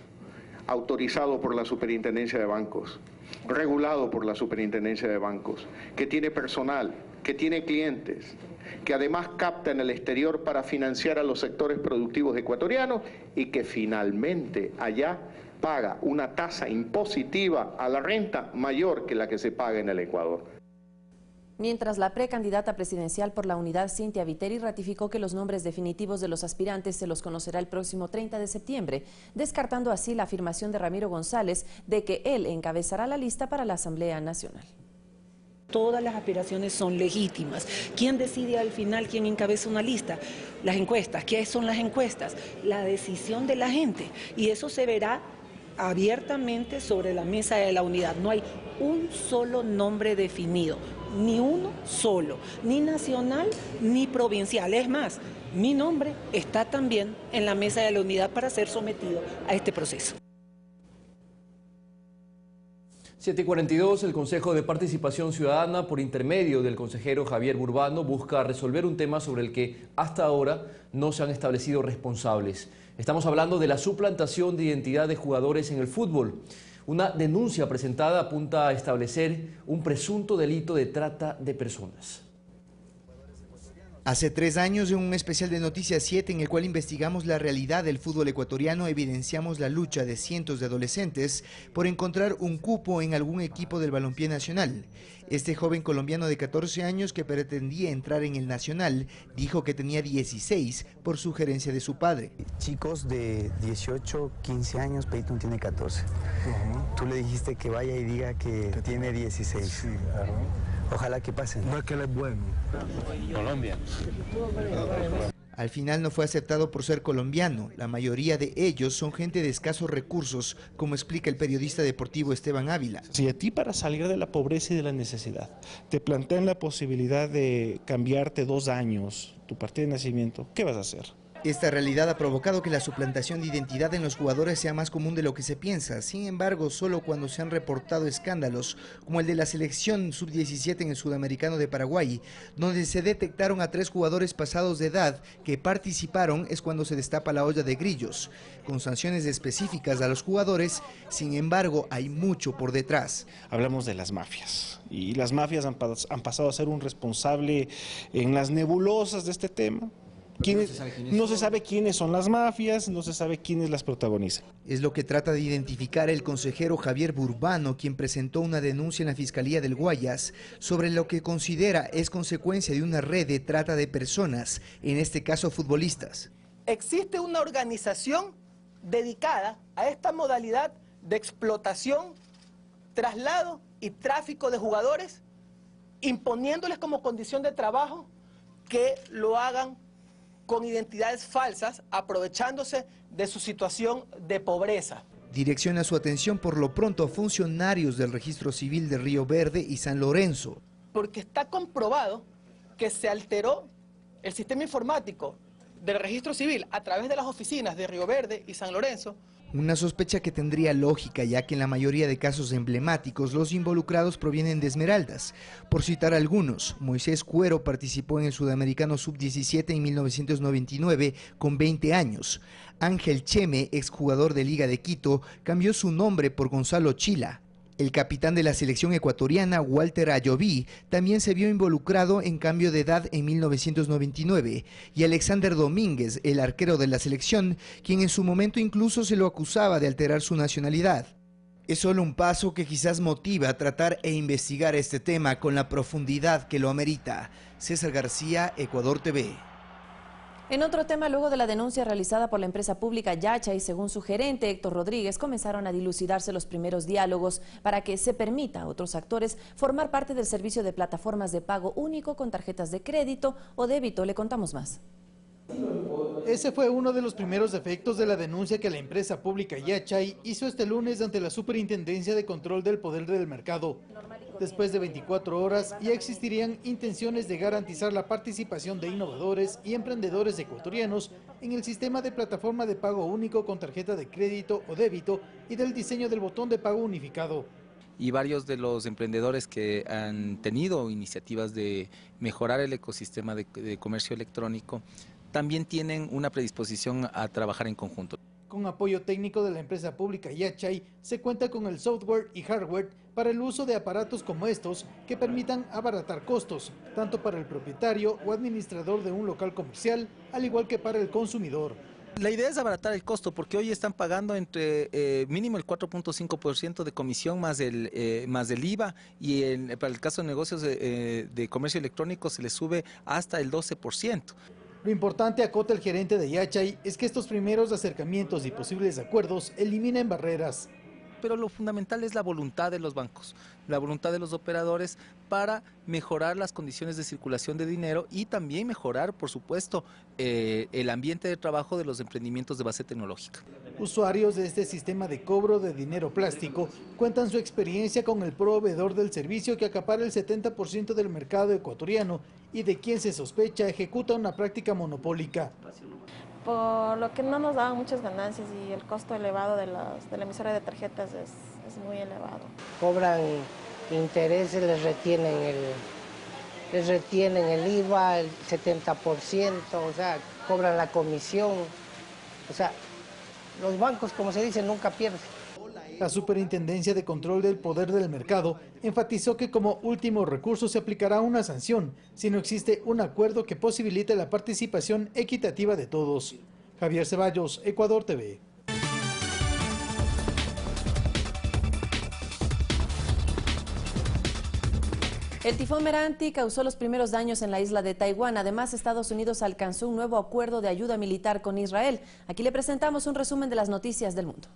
autorizado por la Superintendencia de Bancos, regulado por la Superintendencia de Bancos, que tiene personal, que tiene clientes, que además capta en el exterior para financiar a los sectores productivos ecuatorianos y que finalmente allá paga una tasa impositiva a la renta mayor que la que se paga en el Ecuador. Mientras la precandidata presidencial por la unidad, Cynthia Viteri, ratificó que los nombres definitivos de los aspirantes se los conocerá el próximo 30 de septiembre, descartando así la afirmación de Ramiro González de que él encabezará la lista para la Asamblea Nacional. Todas las aspiraciones son legítimas. ¿Quién decide al final quién encabeza una lista? Las encuestas. ¿Qué son las encuestas? La decisión de la gente. Y eso se verá abiertamente sobre la mesa de la unidad. No hay un solo nombre definido, ni uno solo, ni nacional ni provincial. Es más, mi nombre está también en la mesa de la unidad para ser sometido a este proceso. 7:42, el Consejo de Participación Ciudadana, por intermedio del consejero Javier Burbano, busca resolver un tema sobre el que hasta ahora no se han establecido responsables. Estamos hablando de la suplantación de identidad de jugadores en el fútbol. Una denuncia presentada apunta a establecer un presunto delito de trata de personas. Hace 3 años, en un especial de Noticias 7 en el cual investigamos la realidad del fútbol ecuatoriano, evidenciamos la lucha de cientos de adolescentes por encontrar un cupo en algún equipo del balompié nacional. Este joven colombiano de 14 años que pretendía entrar en el Nacional dijo que tenía 16 por sugerencia de su padre. Chicos de 18, 15 años, Peyton tiene 14. Tú le dijiste que vaya y diga que tiene 16. Sí, claro. Ojalá que pasen. No es que él es bueno. Colombia. Al final no fue aceptado por ser colombiano. La mayoría de ellos son gente de escasos recursos, como explica el periodista deportivo Esteban Ávila. Si a ti, para salir de la pobreza y de la necesidad, te plantean la posibilidad de cambiarte 2 años, tu partida de nacimiento, ¿qué vas a hacer? Esta realidad ha provocado que la suplantación de identidad en los jugadores sea más común de lo que se piensa. Sin embargo, solo cuando se han reportado escándalos, como el de la selección sub-17 en el Sudamericano de Paraguay, donde se detectaron a 3 jugadores pasados de edad que participaron, es cuando se destapa la olla de grillos. Con sanciones específicas a los jugadores, sin embargo, hay mucho por detrás. Hablamos de las mafias, y las mafias han pasado a ser un responsable en las nebulosas de este tema. No se sabe quiénes son las mafias, no se sabe quiénes las protagonizan. Es lo que trata de identificar el consejero Javier Burbano, quien presentó una denuncia en la Fiscalía del Guayas sobre lo que considera es consecuencia de una red de trata de personas, en este caso futbolistas. Existe una organización dedicada a esta modalidad de explotación, traslado y tráfico de jugadores, imponiéndoles como condición de trabajo que lo hagan con identidades falsas, aprovechándose de su situación de pobreza. Direcciona su atención por lo pronto a funcionarios del Registro Civil de Río Verde y San Lorenzo. Porque está comprobado que se alteró el sistema informático del Registro Civil a través de las oficinas de Río Verde y San Lorenzo. Una sospecha que tendría lógica, ya que en la mayoría de casos emblemáticos los involucrados provienen de Esmeraldas. Por citar algunos, Moisés Cuero participó en el Sudamericano Sub-17 en 1999 con 20 años. Ángel Cheme, exjugador de Liga de Quito, cambió su nombre por Gonzalo Chila. El capitán de la selección ecuatoriana, Walter Ayoví, también se vio involucrado en cambio de edad en 1999, y Alexander Domínguez, el arquero de la selección, quien en su momento incluso se lo acusaba de alterar su nacionalidad. Es solo un paso que quizás motiva a tratar e investigar este tema con la profundidad que lo amerita. César García, Ecuador TV. En otro tema, luego de la denuncia realizada por la empresa pública Yachay, según su gerente Héctor Rodríguez, comenzaron a dilucidarse los primeros diálogos para que se permita a otros actores formar parte del servicio de plataformas de pago único con tarjetas de crédito o débito. Le contamos más. Ese fue uno de los primeros efectos de la denuncia que la empresa pública Yachay hizo este lunes ante la Superintendencia de Control del Poder del Mercado. Después de 24 horas ya existirían intenciones de garantizar la participación de innovadores y emprendedores ecuatorianos en el sistema de plataforma de pago único con tarjeta de crédito o débito y del diseño del botón de pago unificado. Y varios de los emprendedores que han tenido iniciativas de mejorar el ecosistema de comercio electrónico también tienen una predisposición a trabajar en conjunto. Con apoyo técnico de la empresa pública Yachay, se cuenta con el software y hardware para el uso de aparatos como estos que permitan abaratar costos, tanto para el propietario o administrador de un local comercial, al igual que para el consumidor. La idea es abaratar el costo, porque hoy están pagando entre mínimo el 4.5% de comisión más el IVA, y para el caso de negocios de comercio electrónico se les sube hasta el 12%. Lo importante, acota el gerente de Yachay, es que estos primeros acercamientos y posibles acuerdos eliminen barreras. Pero lo fundamental es la voluntad de los bancos, la voluntad de los operadores para mejorar las condiciones de circulación de dinero y también mejorar, por supuesto, el ambiente de trabajo de los emprendimientos de base tecnológica. Usuarios de este sistema de cobro de dinero plástico cuentan su experiencia con el proveedor del servicio que acapara el 70% del mercado ecuatoriano y de quien se sospecha ejecuta una práctica monopólica. Por lo que no nos daban muchas ganancias y el costo elevado de la emisora de tarjetas es muy elevado. Cobran intereses, les retienen el IVA, el 70%, o sea, cobran la comisión. O sea, los bancos, como se dice, nunca pierden. La Superintendencia de Control del Poder del Mercado enfatizó que como último recurso se aplicará una sanción si no existe un acuerdo que posibilite la participación equitativa de todos. Javier Ceballos, Ecuador TV. El tifón Meranti causó los primeros daños en la isla de Taiwán. Además, Estados Unidos alcanzó un nuevo acuerdo de ayuda militar con Israel. Aquí le presentamos un resumen de las noticias del mundo.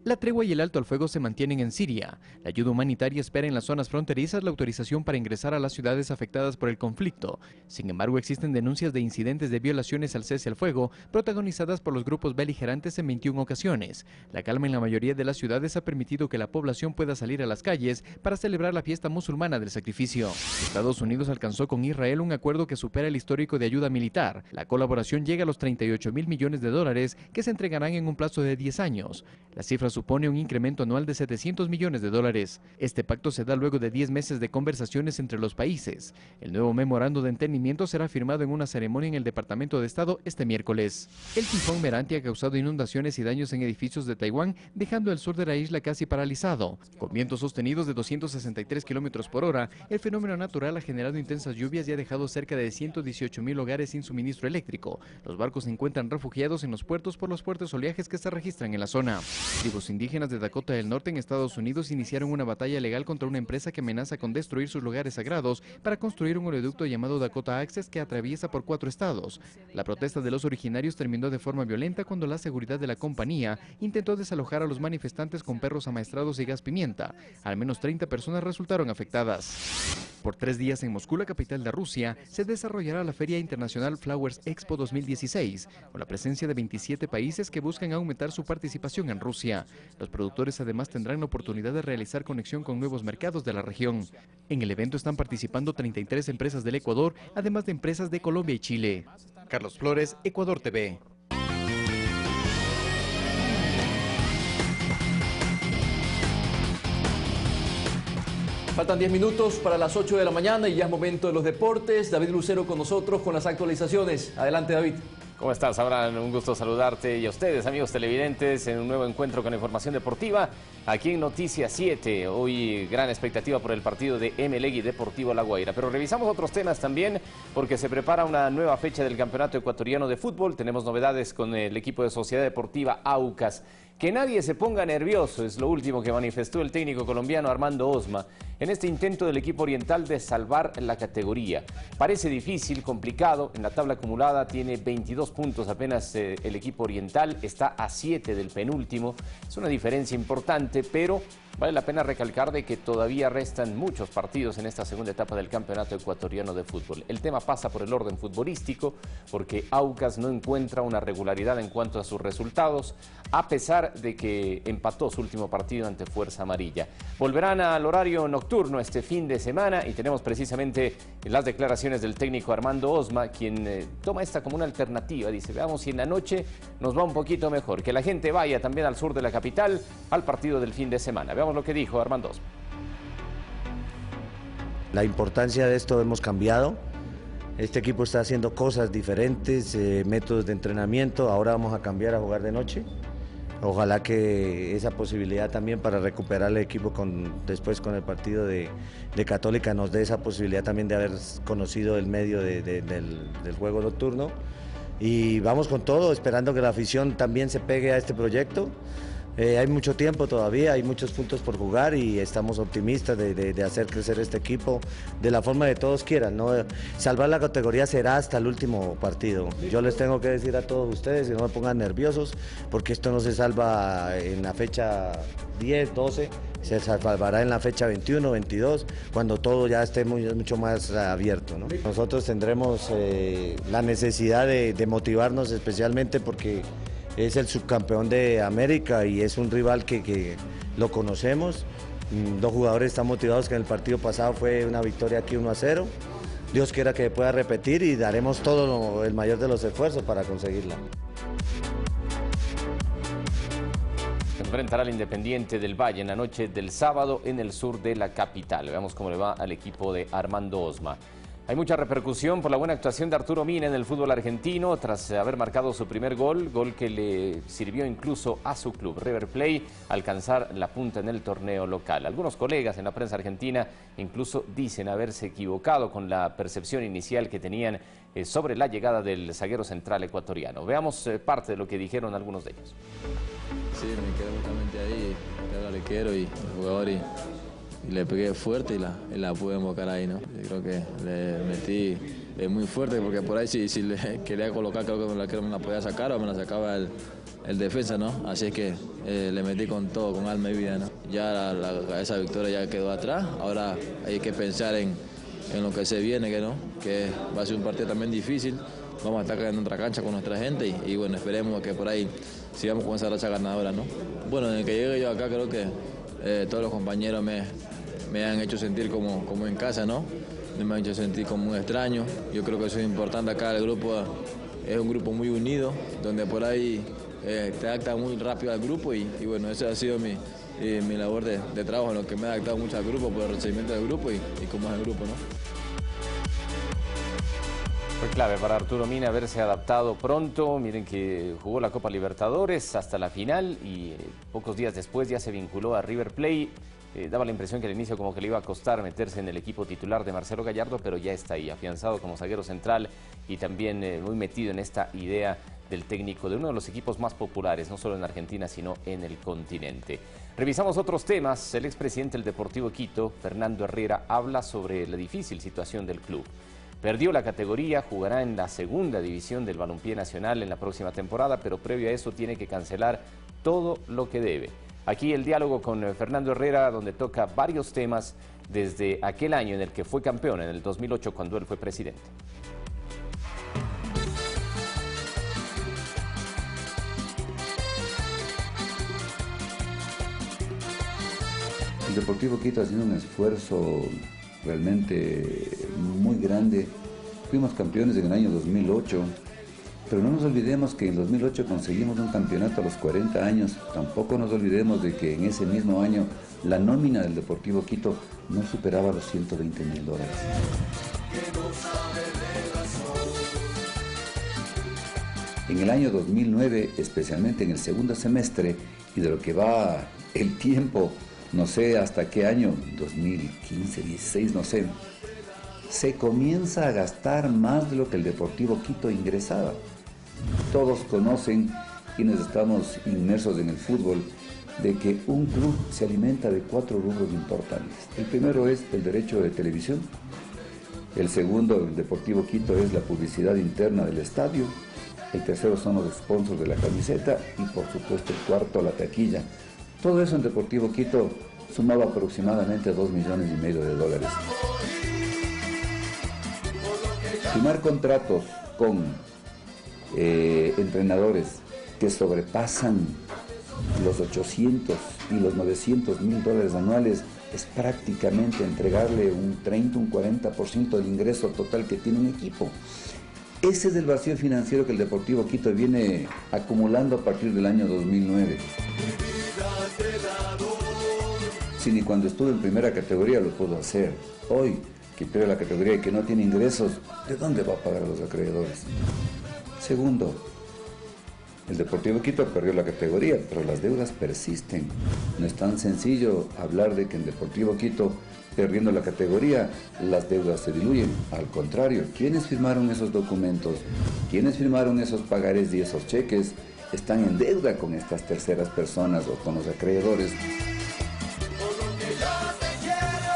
La tregua y el alto al fuego se mantienen en Siria. La ayuda humanitaria espera en las zonas fronterizas la autorización para ingresar a las ciudades afectadas por el conflicto. Sin embargo, existen denuncias de incidentes de violaciones al cese al fuego, protagonizadas por los grupos beligerantes en 21 ocasiones. La calma en la mayoría de las ciudades ha permitido que la población pueda salir a las calles para celebrar la fiesta musulmana del sacrificio. Estados Unidos alcanzó con Israel un acuerdo que supera el histórico de ayuda militar. La colaboración llega a los $38.000 millones que se entregarán en un plazo de 10 años. Las cifras supone un incremento anual de $700 millones. Este pacto se da luego de 10 meses de conversaciones entre los países. El nuevo memorando de entendimiento será firmado en una ceremonia en el Departamento de Estado este miércoles. El tifón Meranti ha causado inundaciones y daños en edificios de Taiwán, dejando el sur de la isla casi paralizado. Con vientos sostenidos de 263 kilómetros por hora, el fenómeno natural ha generado intensas lluvias y ha dejado cerca de 118,000 hogares sin suministro eléctrico. Los barcos se encuentran refugiados en los puertos por los fuertes oleajes que se registran en la zona. Tribus indígenas de Dakota del Norte en Estados Unidos iniciaron una batalla legal contra una empresa que amenaza con destruir sus lugares sagrados para construir un oleoducto llamado Dakota Access que atraviesa por 4 estados. La protesta de los originarios terminó de forma violenta cuando la seguridad de la compañía intentó desalojar a los manifestantes con perros amaestrados y gas pimienta. Al menos 30 personas resultaron afectadas. Por 3 días en Moscú, la capital de Rusia, se desarrollará la Feria Internacional Flowers Expo 2016, con la presencia de 27 países que buscan aumentar su participación en Rusia. Los productores además tendrán la oportunidad de realizar conexión con nuevos mercados de la región. En el evento están participando 33 empresas del Ecuador, además de empresas de Colombia y Chile. Carlos Flores, Ecuador TV. Faltan 10 minutos para las 8 de la mañana y ya es momento de los deportes. David Lucero con nosotros con las actualizaciones. Adelante, David. ¿Cómo estás, Abraham? Un gusto saludarte y a ustedes, amigos televidentes, en un nuevo encuentro con información deportiva aquí en Noticias 7. Hoy gran expectativa por el partido de Emelec y Deportivo La Guaira. Pero revisamos otros temas también porque se prepara una nueva fecha del Campeonato Ecuatoriano de Fútbol. Tenemos novedades con el equipo de Sociedad Deportiva Aucas. Que nadie se ponga nervioso es lo último que manifestó el técnico colombiano Armando Osma en este intento del equipo oriental de salvar la categoría. Parece difícil, complicado, en la tabla acumulada tiene 22 puntos apenas el equipo oriental, está a 7 del penúltimo, es una diferencia importante, pero vale la pena recalcar de que todavía restan muchos partidos en esta segunda etapa del Campeonato Ecuatoriano de Fútbol. El tema pasa por el orden futbolístico, porque Aucas no encuentra una regularidad en cuanto a sus resultados, a pesar de que empató su último partido ante Fuerza Amarilla. Volverán al horario nocturno este fin de semana y tenemos precisamente las declaraciones del técnico Armando Osma, quien toma esta como una alternativa. Dice, veamos si en la noche nos va un poquito mejor, que la gente vaya también al sur de la capital al partido del fin de semana. Veamos lo que dijo Armando Osma. La importancia de esto hemos cambiado. Este equipo está haciendo cosas diferentes, métodos de entrenamiento. Ahora vamos a cambiar a jugar de noche. Ojalá que esa posibilidad también para recuperar el equipo después con el partido de Católica nos dé esa posibilidad también de haber conocido el medio del juego nocturno. Y vamos con todo, esperando que la afición también se pegue a este proyecto. Hay mucho tiempo todavía, hay muchos puntos por jugar y estamos optimistas de hacer crecer este equipo de la forma que todos quieran, ¿no? Salvar la categoría será hasta el último partido. Yo les tengo que decir a todos ustedes que no me pongan nerviosos porque esto no se salva en la fecha 10, 12, se salvará en la fecha 21, 22, cuando todo ya esté mucho más abierto, ¿no? Nosotros tendremos la necesidad de motivarnos especialmente porque es el subcampeón de América y es un rival que lo conocemos. Los jugadores están motivados, que en el partido pasado fue una victoria aquí 1-0. Dios quiera que pueda repetir y daremos todo el mayor de los esfuerzos para conseguirla. Enfrentará al Independiente del Valle en la noche del sábado en el sur de la capital. Veamos cómo le va al equipo de Armando Osma. Hay mucha repercusión por la buena actuación de Arturo Mina en el fútbol argentino tras haber marcado su primer gol que le sirvió incluso a su club, River Plate, alcanzar la punta en el torneo local. Algunos colegas en la prensa argentina incluso dicen haberse equivocado con la percepción inicial que tenían sobre la llegada del zaguero central ecuatoriano. Veamos parte de lo que dijeron algunos de ellos. Sí, me quedé justamente ahí, el arquero y el jugador y le pegué fuerte y la pude embocar ahí, ¿no? Yo creo que le metí muy fuerte porque por ahí si le quería colocar creo que el arquero me la podía sacar o me la sacaba el defensa, ¿no? Así es que le metí con todo, con alma y vida, ¿no? Ya esa victoria ya quedó atrás, ahora hay que pensar en lo que se viene, que va a ser un partido también difícil. Vamos a estar en otra cancha con nuestra gente y bueno, esperemos que por ahí sigamos con esa racha ganadora, ¿no? Bueno, desde que llegue yo acá creo que todos los compañeros me han hecho sentir como en casa, ¿no? Me han hecho sentir como un extraño. Yo creo que eso es importante acá, el grupo es un grupo muy unido, donde por ahí te adapta muy rápido al grupo y bueno, esa ha sido mi labor de trabajo, en lo que me ha adaptado mucho al grupo, por el recibimiento del grupo y cómo es el grupo, ¿no? Fue clave para Arturo Mina haberse adaptado pronto. Miren que jugó la Copa Libertadores hasta la final y pocos días después ya se vinculó a River Plate. Daba la impresión que al inicio como que le iba a costar meterse en el equipo titular de Marcelo Gallardo, pero ya está ahí, afianzado como zaguero central y también muy metido en esta idea del técnico de uno de los equipos más populares, no solo en Argentina, sino en el continente. Revisamos otros temas. El expresidente del Deportivo Quito, Fernando Herrera, habla sobre la difícil situación del club. Perdió la categoría, jugará en la segunda división del balompié nacional en la próxima temporada, pero previo a eso tiene que cancelar todo lo que debe. Aquí el diálogo con Fernando Herrera, donde toca varios temas desde aquel año en el que fue campeón, en el 2008, cuando él fue presidente. El Deportivo Quito ha sido un esfuerzo realmente muy grande. Fuimos campeones en el año 2008, pero no nos olvidemos que en 2008 conseguimos un campeonato a los 40 años. Tampoco nos olvidemos de que en ese mismo año la nómina del Deportivo Quito no superaba los $120.000. En el año 2009, especialmente en el segundo semestre, y de lo que va el tiempo, no sé hasta qué año, 2015, 16, no sé, se comienza a gastar más de lo que el Deportivo Quito ingresaba. Todos conocen, quienes estamos inmersos en el fútbol, de que un club se alimenta de 4 rubros importantes. El primero es el derecho de televisión, el segundo, el Deportivo Quito, es la publicidad interna del estadio, el tercero son los sponsors de la camiseta y por supuesto el cuarto, la taquilla. Todo eso en Deportivo Quito sumaba aproximadamente $2,5 millones. Firmar contratos con entrenadores que sobrepasan los 800 y los $900.000 anuales es prácticamente entregarle un 30, un 40% del ingreso total que tiene un equipo. Ese es el vacío financiero que el Deportivo Quito viene acumulando a partir del año 2009. Si ni cuando estuve en primera categoría lo puedo hacer. Hoy, que pierde la categoría y que no tiene ingresos, ¿de dónde va a pagar a los acreedores? Segundo, el Deportivo Quito perdió la categoría, pero las deudas persisten. No es tan sencillo hablar de que en Deportivo Quito, perdiendo la categoría, las deudas se diluyen. Al contrario, ¿quiénes firmaron esos documentos? ¿Quiénes firmaron esos pagarés y esos cheques? Están en deuda con estas terceras personas o con los acreedores.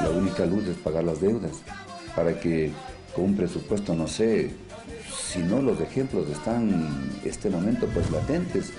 La única luz es pagar las deudas, para que con un presupuesto, no sé, si no los ejemplos están en este momento pues latentes,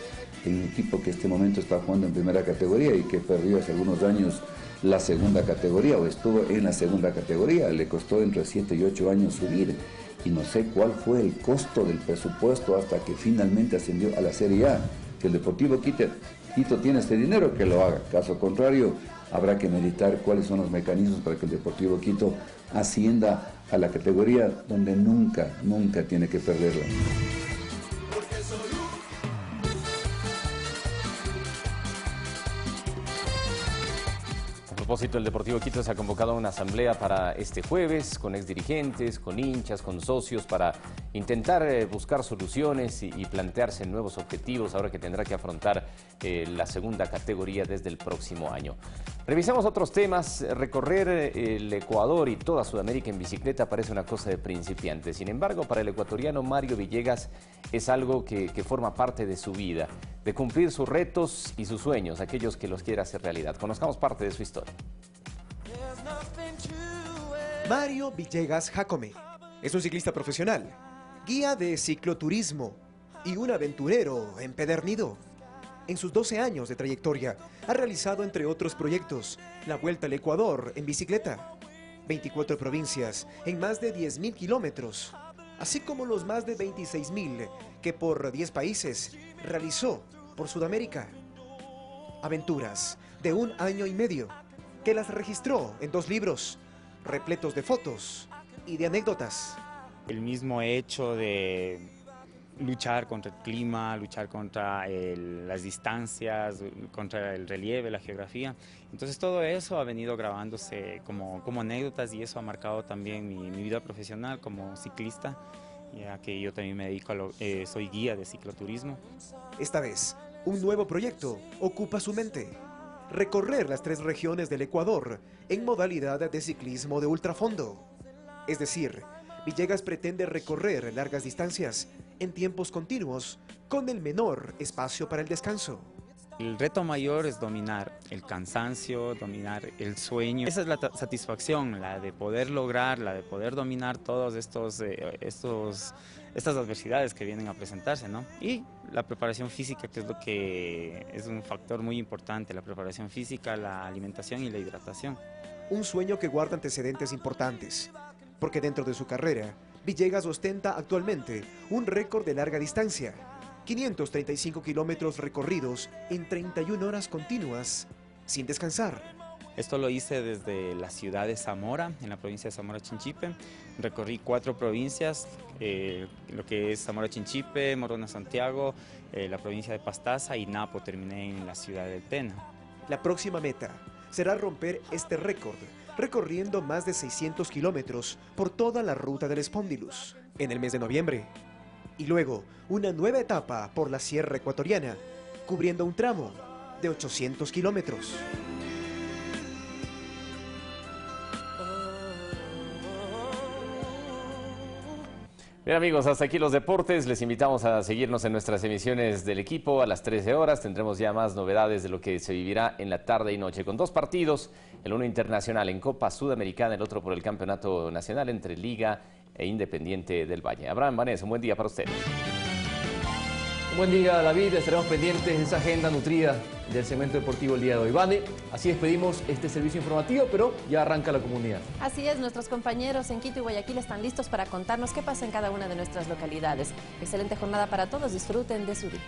en un equipo que este momento está jugando en primera categoría y que perdió hace algunos años la segunda categoría o estuvo en la segunda categoría, le costó entre 7 y 8 años subir y no sé cuál fue el costo del presupuesto hasta que finalmente ascendió a la Serie A. Que el Deportivo Quito tiene este dinero, que lo haga, caso contrario habrá que meditar cuáles son los mecanismos para que el Deportivo Quito ascienda a la categoría donde nunca tiene que perderla. A propósito, el Deportivo Quito se ha convocado a una asamblea para este jueves con exdirigentes, con hinchas, con socios para intentar buscar soluciones y plantearse nuevos objetivos ahora que tendrá que afrontar la segunda categoría desde el próximo año. Revisamos otros temas. Recorrer el Ecuador y toda Sudamérica en bicicleta parece una cosa de principiantes. Sin embargo, para el ecuatoriano Mario Villegas es algo que forma parte de su vida, de cumplir sus retos y sus sueños, aquellos que los quiera hacer realidad. Conozcamos parte de su historia. Mario Villegas Jacome es un ciclista profesional, guía de cicloturismo y un aventurero empedernido. En sus 12 años de trayectoria, ha realizado, entre otros proyectos, la Vuelta al Ecuador en bicicleta, 24 provincias en más de 10.000 kilómetros, así como los más de 26.000 que por 10 países realizó por Sudamérica. Aventuras de 1 año y medio, que las registró en 2 libros, repletos de fotos y de anécdotas. El mismo hecho de luchar contra el clima, luchar contra las distancias, contra el relieve, la geografía. Entonces todo eso ha venido grabándose como anécdotas y eso ha marcado también mi vida profesional como ciclista, ya que yo también me dedico soy guía de cicloturismo. Esta vez, un nuevo proyecto ocupa su mente: recorrer las 3 regiones del Ecuador en modalidad de ciclismo de ultrafondo. Es decir, Villegas pretende recorrer largas distancias en tiempos continuos con el menor espacio para el descanso. El reto mayor es dominar el cansancio, dominar el sueño. Esa es la satisfacción, la de poder lograr, la de poder dominar todos estas adversidades que vienen a presentarse, ¿no? Y la preparación física, que es lo que es un factor muy importante, la preparación física, la alimentación y la hidratación. Un sueño que guarda antecedentes importantes, porque dentro de su carrera, Villegas ostenta actualmente un récord de larga distancia: 535 kilómetros recorridos en 31 horas continuas, sin descansar. Esto lo hice desde la ciudad de Zamora, en la provincia de Zamora Chinchipe. Recorrí 4 provincias, lo que es Zamora Chinchipe, Morona Santiago, la provincia de Pastaza y Napo. Terminé en la ciudad de Tena. La próxima meta será romper este récord, recorriendo más de 600 kilómetros por toda la ruta del Spondylus en el mes de noviembre. Y luego, una nueva etapa por la Sierra Ecuatoriana, cubriendo un tramo de 800 kilómetros. Bien amigos, hasta aquí los deportes. Les invitamos a seguirnos en nuestras emisiones del equipo a las 13 horas. Tendremos ya más novedades de lo que se vivirá en la tarde y noche, con 2 partidos, el uno internacional en Copa Sudamericana, el otro por el Campeonato Nacional entre Liga e Independiente del Valle. Abraham, Vanessa, un buen día para ustedes. Un buen día, David. Estaremos pendientes de esa agenda nutrida del segmento deportivo el día de hoy. Vane, así despedimos este servicio informativo, pero ya arranca la comunidad. Así es, nuestros compañeros en Quito y Guayaquil están listos para contarnos qué pasa en cada una de nuestras localidades. Excelente jornada para todos, disfruten de su día.